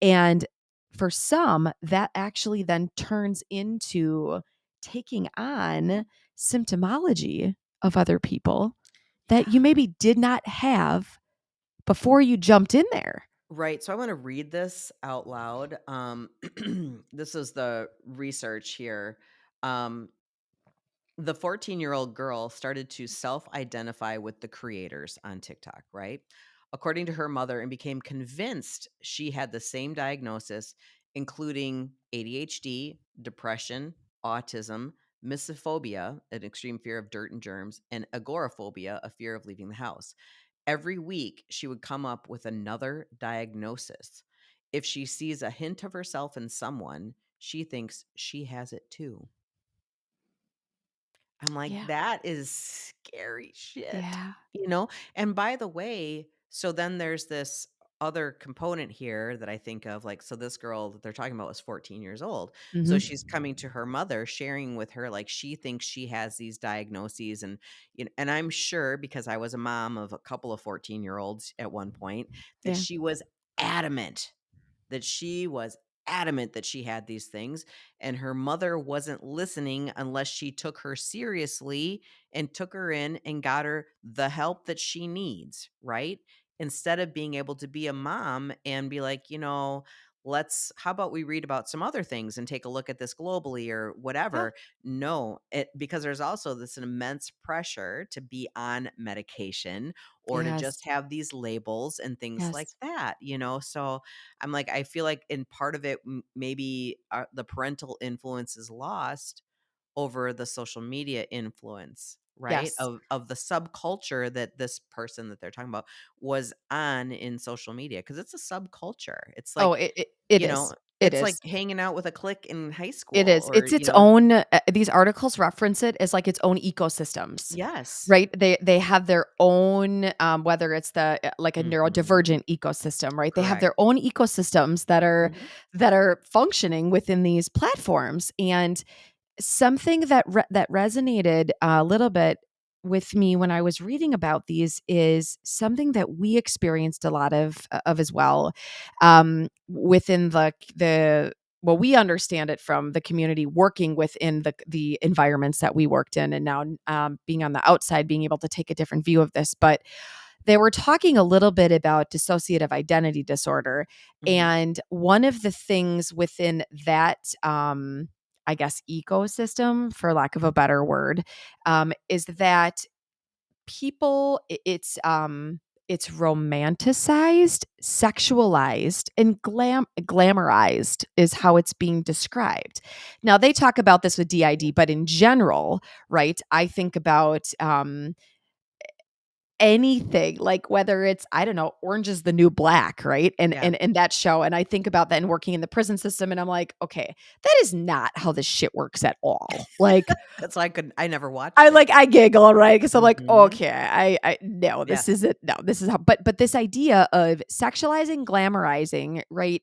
And for some, that actually then turns into taking on symptomology of other people that you Yeah. maybe did not have before you jumped in there. Right. So I want to read this out loud. This is the research here. Um, the 14-year-old girl started to self identify with the creators on TikTok, right? According to her mother, and became convinced she had the same diagnosis, including ADHD, depression, autism, misophonia, an extreme fear of dirt and germs, and agoraphobia, a fear of leaving the house. Every week, she would come up with another diagnosis. If she sees a hint of herself in someone, she thinks she has it too. I'm like, Yeah. that is scary shit, Yeah. you know? And by the way, so then there's this other component here that I think of, like, so this girl that they're talking about was 14 years old. So Mhm. she's coming to her mother, sharing with her, like, she thinks she has these diagnoses. And, and I'm sure because I was a mom of a couple of 14-year-olds at one point, that Yeah. she was adamant that she was adamant that she had these things, and her mother wasn't listening unless she took her seriously and took her in and got her the help that she needs, right? Instead of being able to be a mom and be like, let's how about we read about some other things and take a look at this globally or Yeah. whatever. No, because there's also this immense pressure to be on medication or to Yes. just have these labels and things like Yes. that. So I'm like, I feel like in part of it, maybe the parental influence is lost over the social media influence, right? Yes. Of the subculture that this person that they're talking about was on in social media, because it's a subculture. It's Oh, like, it is. It it's like is. hanging out with a clique in high It school is. or, It's its own these articles reference it as like its own ecosystems, yes. right? They have their own, whether it's like a Hmm. neurodivergent ecosystem, right? They have Correct. their own ecosystems Hmm. that are functioning within these platforms. And something that resonated a little bit with me when I was reading about these is something that we experienced a lot of as well, within the well, we understand it from the community working within the environments that we worked in, and now being on the outside, being able to take a different view of this. But they were talking a little bit about dissociative identity disorder. Hmm. And one of the things within that, I guess, ecosystem, for lack of a better word, is that people, it's romanticized, sexualized, and glamorized is how it's being described. Now they talk about this with DID, but in general, right? I think about anything, like whether it's, I don't know, Orange is the New Black, right? And Yeah. and that show, and I think about that and working in the prison system, and I'm like, okay, that is not how this shit works at all. Like, That's why I never watched it. I giggle, right? Because I'm like, Hmm. okay, I no, Yeah. this isn't, no, this is how, but this idea of sexualizing, glamorizing, right?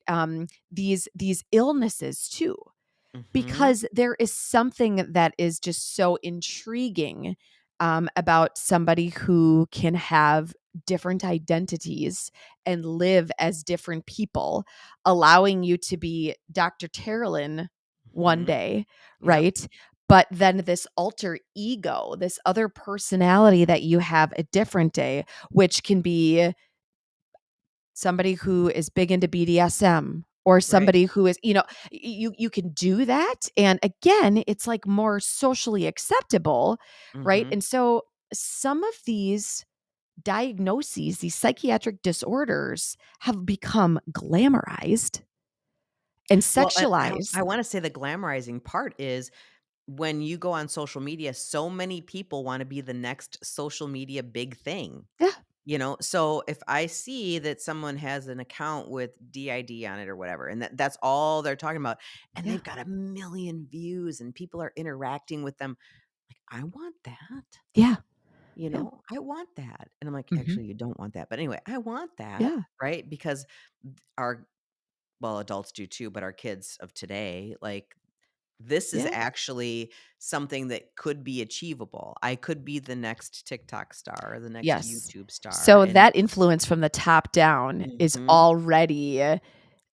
These illnesses too, Hmm. because there is something that is just so intriguing, about somebody who can have different identities and live as different people, allowing you to be Dr. Teralyn one Hmm. day, Yep. right? But then this alter ego, this other personality that you have a different day, which can be somebody who is big into BDSM, or Right. somebody who is, you can do that. And again, it's like more socially acceptable, right? Hmm. And so some of these diagnoses, these psychiatric disorders have become glamorized and Well, I sexualized. want to say the glamorizing part is when you go on social media, so many people want to be the next social media big thing. Yeah. So if I see that someone has an account with DID on it or whatever, and that's all they're talking about, and Yeah. they've got a million views and people are interacting with them, like, I want that. Yeah. Yeah. I want that. And I'm like, Mhm. actually, you don't want that. But anyway, I want that, Yeah. right? Because our, well, adults do too, but our kids of today, like, this is Yeah. actually something that could be achievable. I could be the next TikTok star or the next Yes. YouTube star. So And that influence from the top down is mhm, already it's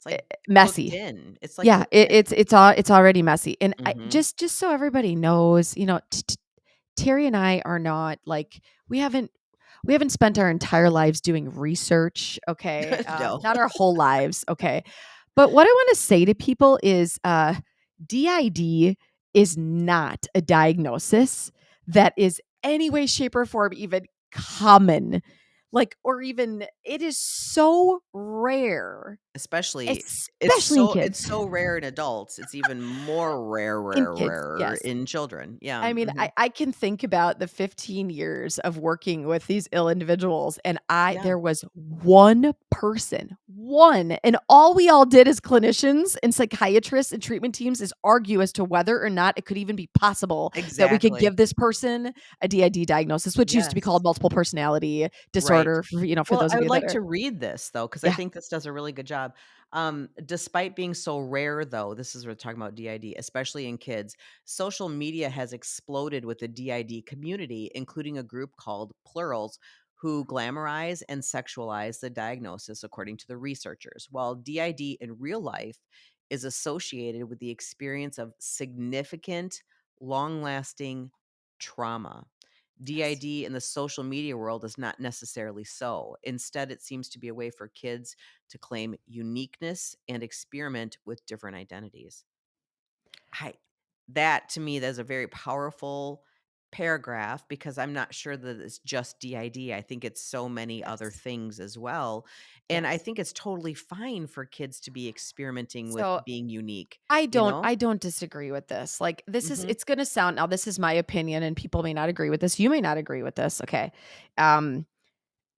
like cooked messy. in. It's like Yeah, cooked in. it's already messy. And I Mhm. just so everybody knows, Terry and I are not like we haven't spent our entire lives doing research, okay? No, Not our whole lives, okay? But what I want to say to people is DID is not a diagnosis that is any way, shape, or form even common. Like, or even it is so rare, especially especially in it's kids. so rare in adults. It's even more In kids, rarer yes. in children. Yeah. I mean, Mhm. I can think about the 15 years of working with these ill individuals, and Yeah, there was one person, one, and all we all did as clinicians and psychiatrists and treatment teams is argue as to whether or not it could even be possible that we could exactly. give this person a DID diagnosis, which used to be Yes. called multiple personality Right. disorder, for Well, those I of would you that like are. to read this though, because I Yeah. think this does a really good job. Despite being so rare, though, this is we're talking about DID, especially in kids, social media has exploded with the DID community, including a group called Plurals, who glamorize and sexualize the diagnosis, according to the researchers. While DID in real life is associated with the experience of significant, long lasting trauma. Yes. DID in the social media world is not necessarily so. Instead, it seems to be a way for kids to claim uniqueness and experiment with different identities. I That to me, that's a very powerful paragraph because I'm not sure that it's just DID. I think it's so many other Yes. things as well. And I Yes. think it's totally fine for kids to be experimenting with So being unique, I you don't know? I don't disagree with this. Like Mhm. it's going to sound, now this is my opinion and people may not agree with this. You may not agree with this, okay? Um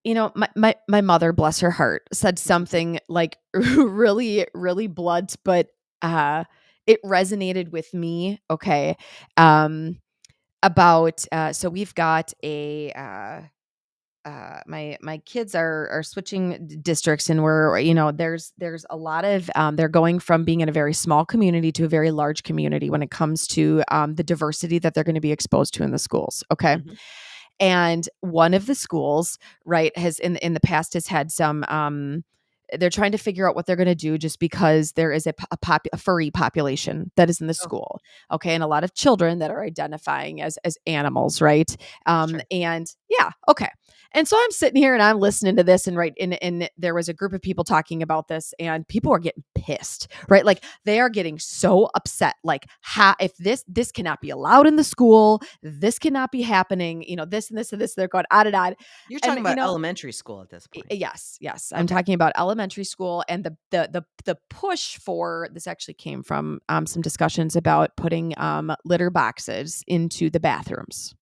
my mother, bless her heart, said Mhm. something like really really blunt, but it resonated with me, okay? Um about so we've got a my kids are switching districts, and we're, there's a lot of they're going from being in a very small community to a very large community when it comes to the diversity that they're going to be exposed to in the schools, okay? Mhm. And one of the schools, right, has in the past has had some they're trying to figure out what they're going to do just because there is a furry population that is in the Oh, school, okay, and a lot of children that are identifying as animals, right? sure. And yeah, okay. And so I'm sitting here and I'm listening to this, and right, and there was a group of people talking about this, and people are getting pissed, right? Like they are getting so upset, like if this cannot be allowed in the school, this cannot be happening, this and this and this. They're going on and on, You're and talking about elementary school at this point. yes, yes, I'm Okay. talking about elementary school, and the push for this actually came from some discussions about putting litter boxes into the bathrooms.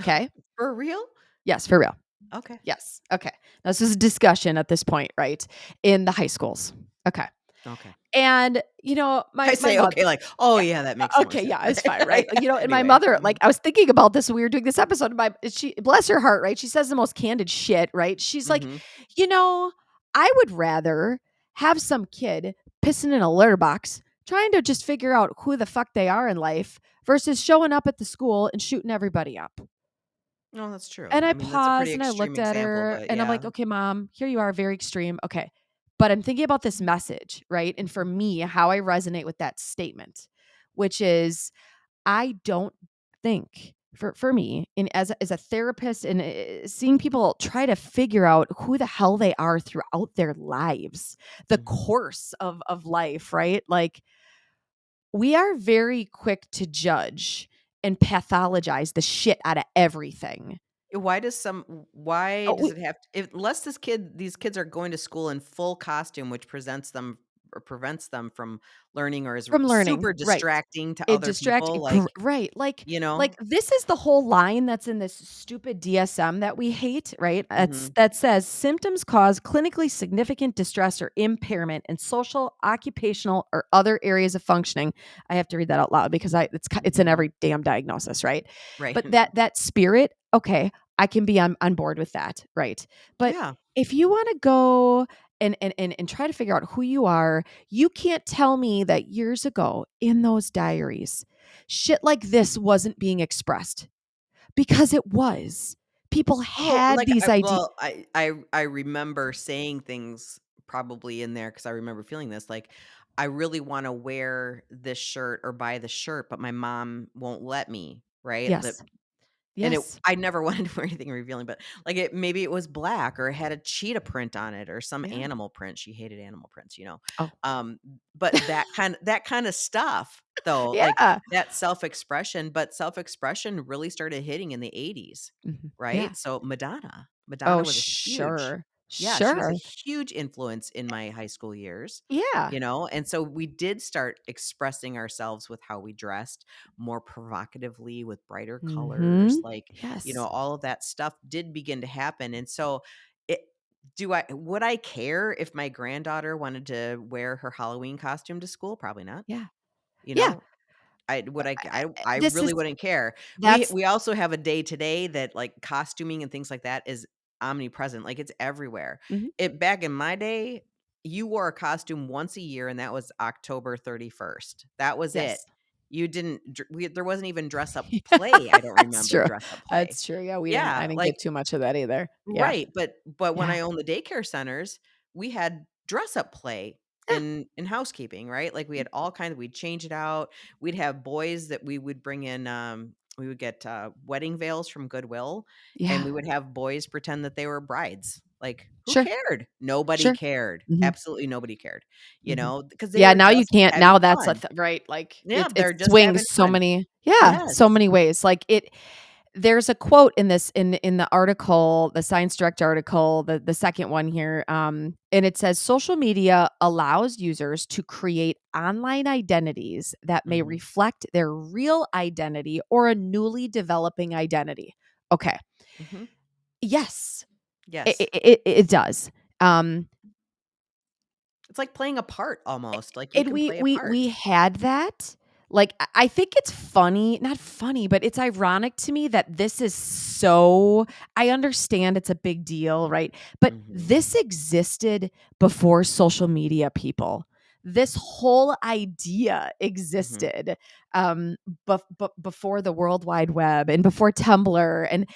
Okay, For real? yes, for real. Okay. Yes. Okay. Now, this is a discussion at this point, right? In the high schools. Okay. Okay. And I my say, mother, okay, like, oh yeah. Yeah, that makes more Okay, sense. yeah, it's fine, right? And my Anyway. mother, Mhm. like, I was thinking about this when we were doing this episode. She, bless her heart, right? She says the most candid shit, right? She's like, Mhm. you know, I would rather have some kid pissing in a litter box, trying to just figure out who the fuck they are in life, versus showing up at the school and shooting everybody up. No, that's true. And I I mean, that's a pretty paused and I extreme looked at example, her but and I'm yeah. like, okay, mom, here you are, very extreme. Okay. But I'm thinking about this message, right? And for Mhm. me, how I resonate with that statement, which is I don't think for me, and as a therapist, and seeing people try to figure out who the hell they are throughout their lives, the Mhm. course of life, right? Like we are very quick to judge and pathologize the shit out of everything. Why Oh, does it have to, if unless these kids are going to school in full costume, which presents them or prevents them from learning or is from learning, super right. distracting to It other distract people, right, you know? this is the whole line that's in this stupid DSM that we hate, right? Mhm. That says symptoms cause clinically significant distress or impairment in social, occupational, or other areas of functioning. I have to read that out loud because it's in Mhm. every damn diagnosis, right? Right. But that spirit, okay, I can be on board with that, right? But Yeah. if you want to go and try to figure out who you are, you can't tell me that years ago in those diaries, shit like this wasn't being expressed, because it was. People Oh, had like, these ideas. I remember saying things probably in there because I remember feeling this, like, "I really wanna wear this shirt or buy this shirt, but my mom won't let me," right? Yes. And Yes. I never wanted to wear anything revealing, but, like, maybe it was black or it had a cheetah print on it or some Yeah. animal print. She hated animal prints, you know? Oh. Um, but that kinda stuff, though, like, Yeah. that self-expression, but self-expression really started hitting in the '80s, Mhm. Yeah. right? So Oh, Madonna was a huge. sure. Yeah, she was a Sure. huge influence in my high school years, Yeah. you know? And so we did start expressing ourselves with how we dressed more provocatively with brighter colors, Mhm. like, Yes. all of that stuff did begin to happen. And so it would I care if my granddaughter wanted to wear her Halloween costume to school? Probably not. Yeah. You Yeah. know, I would I This really is wouldn't care. We that's we also have a day today that, like, costuming and things like that is omnipresent, like, it's everywhere. Mhm. It Back in my day, you wore a costume once a year, and that was October 31st. That was it. Yes. You didn't dr we There wasn't even dress up play, I don't That's remember true. dress up play. That's true. Yeah, I Yeah, didn't like, get too much of that either. Yeah. right, but when Yeah. I owned the daycare centers, we had dress up play Yeah. in housekeeping, right? Like, we had all kinds we'd change it out. We'd have boys that we would bring in, we would get, wedding veils from Goodwill, and Yeah. we would have boys pretend that they were brides. Like, who Sure. cared? Nobody Sure. cared. Mhm. Absolutely nobody cared, Mhm. because they Yeah, were now you just can't, having now that's a fun. right, like, Yeah, it they're just swings having so fun. many, yeah, Yes. so many ways. Like, there's a quote in this, in the article, the Science Direct article, the second one here, and it says, "Social media allows users to create online identities that may Mhm, reflect their real identity or a newly developing identity." Okay. mhm. Yes, Yes. it does. Um, It's like playing a part almost, like, you And can we play a we part. we had that. Like, I think it's funny, not funny, but it's ironic to me that this is so, I understand it's a big deal, right? But Mhm, this existed before social media, people. This whole idea mhm. existed, before the World Wide Web and before Tumblr, and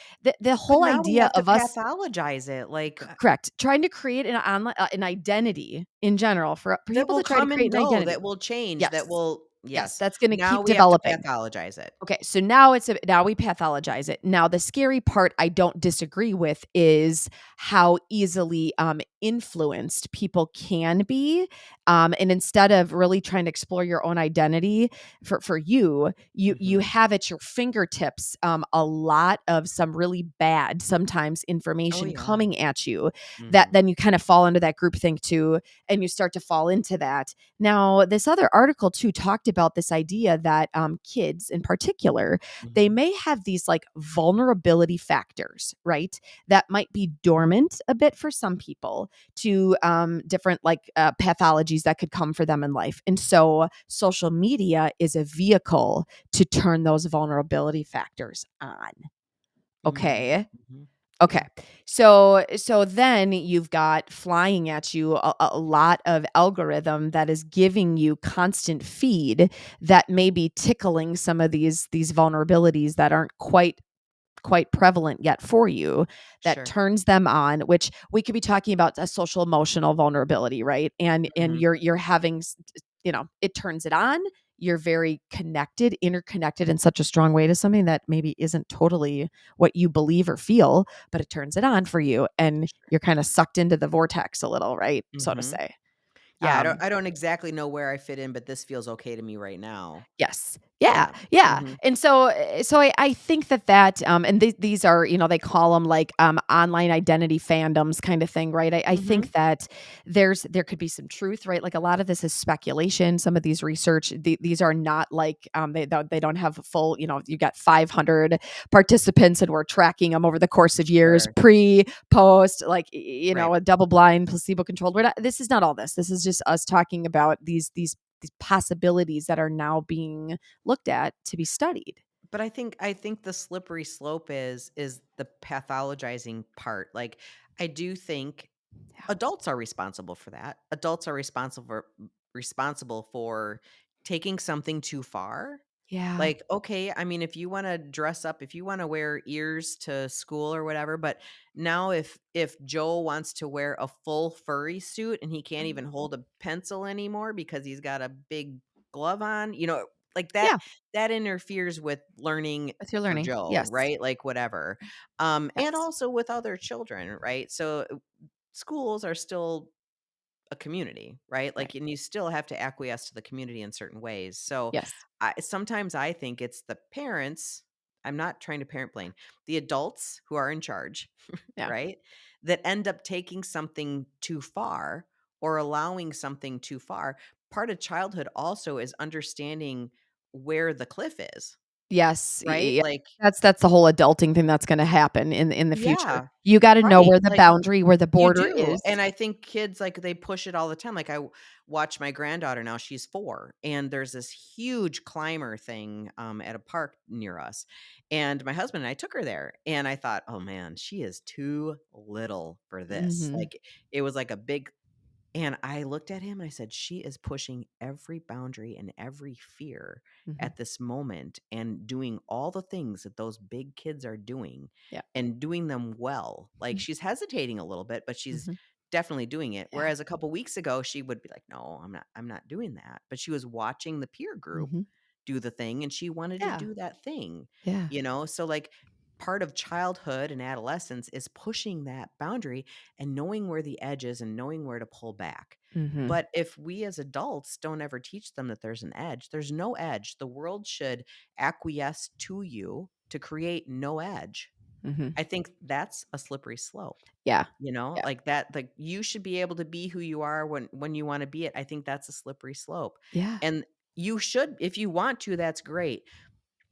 the But whole now we idea have to of us, pathologize it, like, correct, trying to create an identity in general, for that people will to try to come and create an go, identity. that will change, that Yes. will Yes, yes. that's gonna Now keep we have to developing. pathologize it. Okay, so now we pathologize it. Now the scary part I don't disagree with is how easily, influenced people can be, and instead of really trying to explore your own identity for you, you Mhm. have at your fingertips, a lot of some really bad, sometimes, Oh, information yeah. coming at you, that Mhm. then you kind of fall into that groupthink too, and you start to fall into that. Now, this other article too talked about this idea that, kids in particular, they Mhm. may have these like vulnerability factors, right? That might be dormant a bit for some people to, different, like, pathologies that could come for them in life. And so social media is a vehicle to turn those vulnerability factors on. Mhm. Okay. Mhm. Okay. Yeah. So then you've got flying at you a lot of algorithm that is giving you constant feed that may be tickling some of these vulnerabilities that aren't quite prevalent yet for you, that Sure. turns them on, which we could be talking about a social emotional vulnerability, right? And Mhm. you're having it turns it on. You're very connected, interconnected in such a strong way to something that maybe isn't totally what you believe or feel, but it turns it on for you, and Sure. you're kind of sucked into the vortex a little, right? So to Mhm. say. Yeah, Um, I don't exactly know where I fit in, but this feels okay to me right now. Yes. Yeah, Yeah. yeah, Mhm. and so I think that, and these are, they call them, like, online identity fandoms kind of thing, right? I Mhm. think that there could be some truth, right? Like, a lot of this is speculation. Some of these research, these are not like, they don't have a full, you got 500 participants, and we're tracking them over the course of years, Sure. pre, post, like, Right. a double blind, placebo controlled. This is not all this. This is just us talking about these possibilities that are now being looked at to be studied. But I think the slippery slope is the pathologizing part. Like, I do think Yeah. adults are responsible for that. Adults are responsible for taking something too far. Yeah. Like, okay, I mean, if you wanna dress up, if you wanna wear ears to school or whatever, but now if Joel wants to wear a full furry suit and he can't even Mhm. hold a pencil anymore because he's got a big glove on, like that Yeah, that interferes with learning with your for learning. Joe, Yes. right? Like, whatever. And Yes. also with other children, right? So, schools are still a community, right? Right. Like, and you still have to acquiesce to the community in certain ways. So, Yes. sometimes I think it's the parents. I'm not trying to parent blame the adults who are in charge, Yeah. right? That end up taking something too far or allowing something too far. Part of childhood also is understanding where the cliff is, Yes, right? yeah. Like, That's the whole adulting thing that's gonna happen in the future. yeah, You gotta know right. where the Like, boundary, where the you border do, is. and I think kids, like, they push it all the time, like, watch my granddaughter now, she's 4, and there's this huge climber thing, at a park near us, and my husband and I took her there, and I thought, "Oh, man, she is too little for this," Mhm. like, it was like a big and I looked at him and I said, "She is pushing every boundary and every fear Mhm. at this moment and doing all the things that those big kids are doing Yeah. and doing them well." Like, Mhm. she's hesitating a little bit, but she's Mhm. definitely doing it. Yeah. Whereas a couple weeks ago, she would be like, "No, I'm not doing that." But she was watching the peer group Mhm. do the thing and she wanted to Yeah. do that thing, Yeah. So, like, part of childhood and adolescence is pushing that boundary and knowing where the edge is and knowing where to pull back. Mhm. But if we as adults don't ever teach them that there's an edge, there's no edge. The world should acquiesce to you to create no edge. Mhm. I think that's a slippery slope. Yeah. Yeah. Like that, like you should be able to be who you are when you want to be it. I think that's a slippery slope. Yeah. And you should, if you want to, that's great.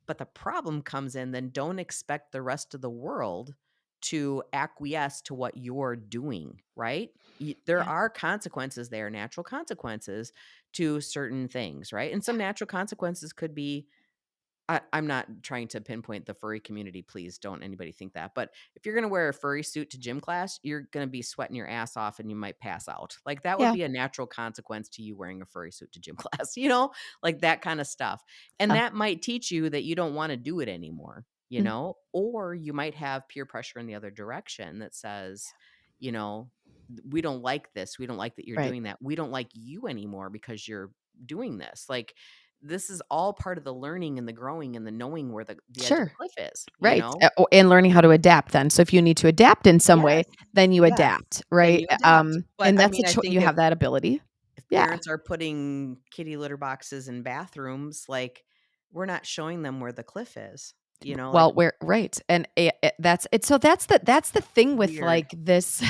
But the problem comes in, then don't expect the rest of the world to acquiesce to what you're doing, right? There Yeah. are consequences there, natural consequences to certain things, right? And some natural consequences could be I'm not trying to pinpoint the furry community, please don't anybody think that, but if you're gonna wear a furry suit to gym class, you're gonna be sweating your ass off and you might pass out. Like, that would Yeah. be a natural consequence to you wearing a furry suit to gym class, like that kinda stuff, and Yeah. that might teach you that you don't wanna do it anymore, Mm. or you might have peer pressure in the other direction that says, you know, "We don't like this, we don't like that you're Right. doing that, we don't like you anymore because you're doing this." Like, this is all part of the learning and the growing and the knowing where the edge of the Sure. cliff is, you Right. know? And learning how to adapt then. So if you need to adapt in some way, Yes. then you Yes. adapt, Then right? you adapt. But, And I that's a mean, I you think if have that ability. if Yeah. parents are putting kitty litter boxes in bathrooms, like, we're not showing them where the cliff is, like, Well, we're right, and that's it. So that's the thing with weird. like this.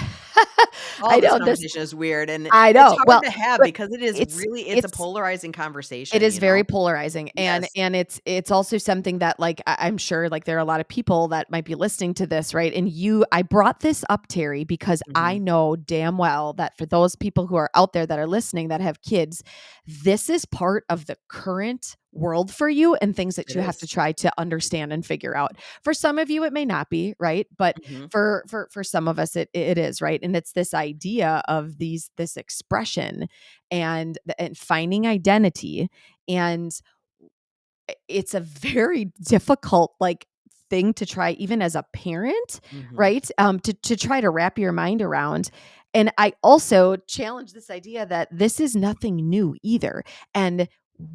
All I this know this. conversation is weird, and I it's know. hard Well, to have but because it is it's really it's a it's polarizing it conversation, is very polarizing, and Yes. it's also something that, like, I'm sure, like, there are a lot of people that might be listening to this, right? And I brought this up, Terry, because I Mhm. know damn well that for those people who are out there that are listening that have kids, this is part of the current world for you and things that It you have to is. try to understand and figure out. For some of you, it may not be, right? But Mhm. for some of us, it is, right? And it's this idea of this expression and finding identity, and it's a very difficult, like, thing to try even as a parent, Mhm. right? To try to wrap your mind around. And I also challenge this idea that this is nothing new either. And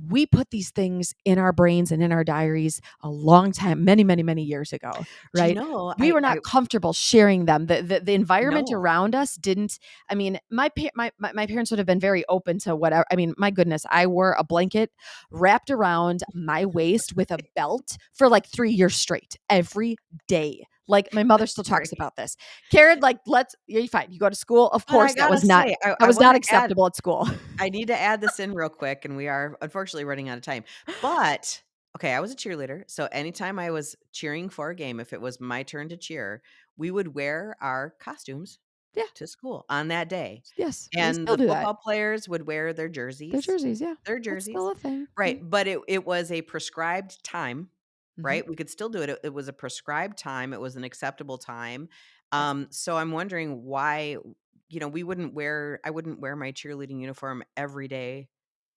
we put these things in our brains and in our diaries a long time, many, many, many years ago, Do you right? know, We were I not comfortable sharing them. The environment no. around us didn't. I mean, my parents would have been very open to whatever. I mean, my goodness, I wore a blanket wrapped around my waist with a belt for like 3 years straight every day. Like, my mother That's still talks great. about this. Karen, like, you're fine. You go to school. Of But I course, gotta say, I that I was wanna not add acceptable at school. I need to add this in real quick, and we are unfortunately running out of time. But, okay, I was a cheerleader, so anytime I was cheering for a game, if it was my turn to cheer, we would wear our costumes Yeah. to school on that day, Yes. We and still the do that. football players would wear their Their jerseys jerseys. Yeah. their That's still jerseys. a thing. Right, Yeah. but it was a prescribed time, Mhm. right? We could still do it. It was a prescribed time. It was an acceptable time. Yes. So I'm wondering why, I wouldn't wear my cheerleading uniform every day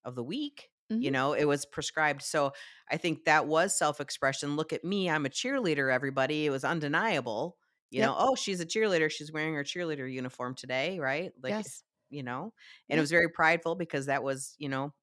of the week. Mhm. It was prescribed. So I think that was self-expression. Look at me, I'm a cheerleader, everybody. It was undeniable. Yep. Oh, she's a cheerleader. She's wearing her cheerleader uniform today, right? Like, Yes. you know, and it Yeah. was very prideful because that was,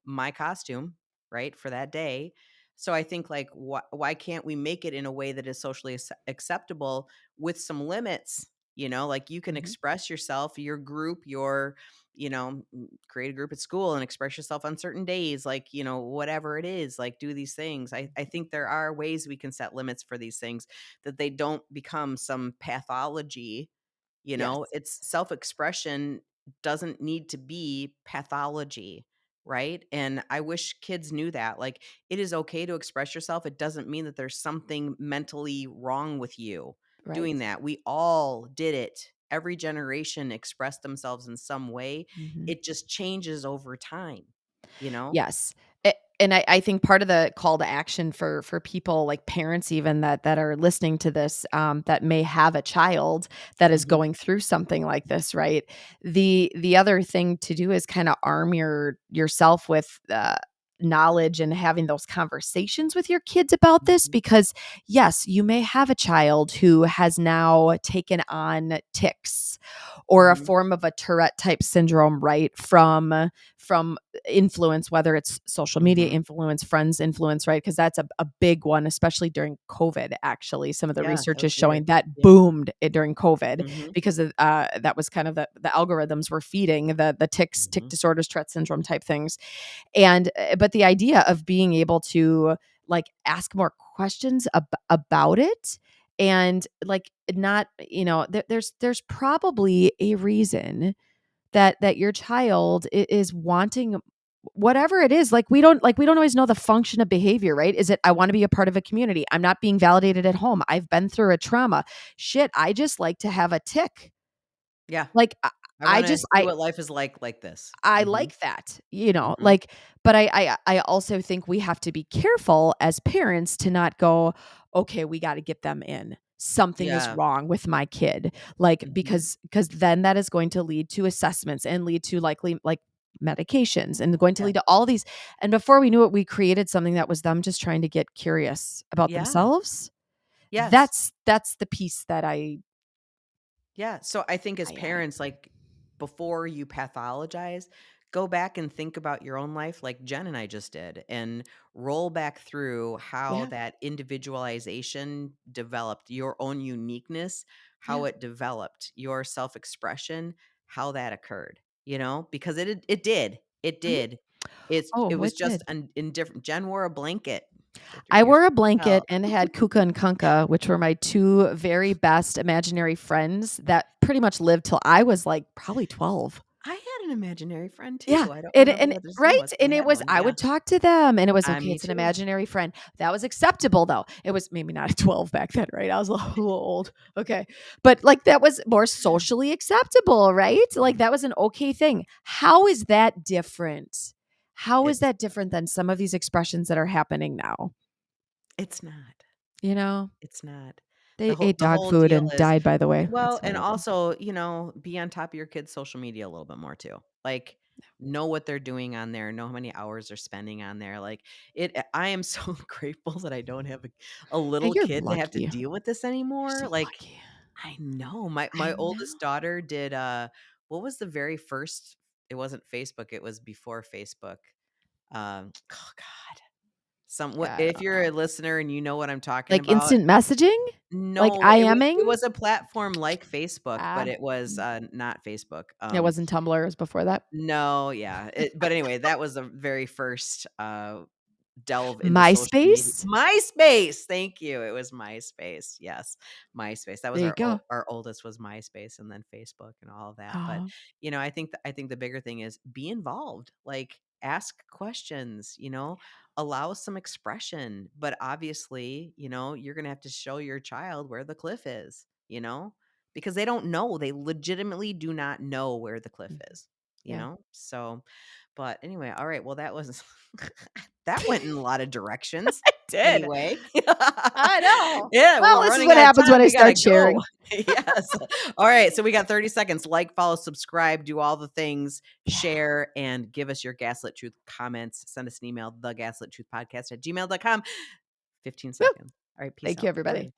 my costume, right, for that day. So I think, like, why can't we make it in a way that is socially acceptable with some limits? Like, you can Mhm. express yourself, your group, create a group at school and express yourself on certain days, like, whatever it is, like, do these things. I think there are ways we can set limits for these things, that they don't become some pathology. Yes. It's self-expression doesn't need to be pathology, right? And I wish kids knew that. Like, it is okay to express yourself. It doesn't mean that there's something mentally wrong with you doing Right. that. We all did it. Every generation expressed themselves in some way. Mhm. It just changes over time, you know? Yes. And I think part of the call to action for people like parents even that are listening to this, that may have a child that is Mhm. going through something like this, right? The other thing to do is kind of arm yourself with knowledge and having those conversations with your kids about this, Mhm. because yes, you may have a child who has now taken on tics or a Mhm. form of a Tourette type syndrome, right? From influence, whether it's social media Mhm. influence, friends influence, right? Because that's a big one, especially during COVID. Actually, some of the Yeah, that research was is weird. showing that Yeah. boomed during COVID Mhm. because of, that was kind of the algorithms were feeding the tick Mhm. disorders, Tourette syndrome type things. And but the idea of being able to like ask more questions about it, and like not, there's probably a reason that your child is wanting whatever it is. Like we don't always know the function of behavior, right? Is it, I want to be a part of a community, I'm not being validated at home, I've been through a trauma, shit, I just like to have a tick. Yeah. Like I I wanna just see what life is like this. I Mhm. like that, Mhm. like, but I also think we have to be careful as parents to not go, okay, we got to get them in. Something is Yeah. wrong with my kid. Like, Mhm. because then that is going to lead to assessments and lead to likely like medications and going to Yeah. lead to all these. And before we knew it, we created something that was them just trying to get curious about Yeah. themselves. Yes. That's the piece that Yeah, so I think as I parents, like, before you pathologize, go back and think about your own life like Jen and I just did, and roll back through how yeah, that individualization developed, your own uniqueness, how yeah. it developed, your self-expression, how that occurred, because it did. It Mhm. did. It Oh, was it just did. an indifferent. Jen wore a blanket. I You're wore supposed a to blanket tell. and had Kuka and Kanka, which were my 2 very best imaginary friends that pretty much lived till I was, like, probably 12. I had an imaginary friend Yeah, too. I don't remember and what his name right? was, but And I it had was, one, I yeah. would talk to them, and it was, "Okay, Me it's an too. imaginary friend." That was acceptable, though. It was maybe not at 12 back then, right? I was a little old. Okay. But, like, that was more socially acceptable, right? Like, that was an okay thing. How is that different? How is It's that different than some of these expressions that are happening now? it's not. You know? It's not. They ate The dog whole food deal and is, died, by the way. well, That's and another thing. also, be on top of your kids' social media a little bit more too. Like, know what they're doing on there, know how many hours they're spending on there. Like, I am so grateful that I don't have a Yeah, little you're kid to have to lucky. deal with this You're anymore. so Like, lucky. I know my I oldest know. daughter did, what was the very first, it wasn't Facebook, it was before Facebook. Oh god. What I if don't you're know. a listener and you know what I'm talking Like about. instant messaging? Like No, IMing? it was a platform like Facebook, but Ah, it was, mm. not Facebook. It wasn't Tumblr, it was before that. No, yeah, but anyway, that was the very first, delve into social media. MySpace? MySpace, thank you, it was MySpace, yes, MySpace. That was There you go. our oldest was MySpace, and then Facebook and all of that. But, Oh, I think the bigger thing is be involved, like, ask questions, allow some expression, but obviously, you're gonna have to show your child where the cliff is, because they don't know, they legitimately do not know where the cliff mhm. is. you Yeah. know? So, but anyway, all right. Well, that was, that went in a lot of directions Did. anyway. I know. Yeah, Well, we're this is running what out of happens when time. I We got to start go. sharing. Yes. All right. So we got 30 seconds. Like, follow, subscribe, do all the things, Yeah. share, and give us your Gaslit Truth comments. Send us an email, thegaslittruthpodcast@gmail.com. 15 Woo. seconds. All right. Peace Thank you, out. everybody. Bye.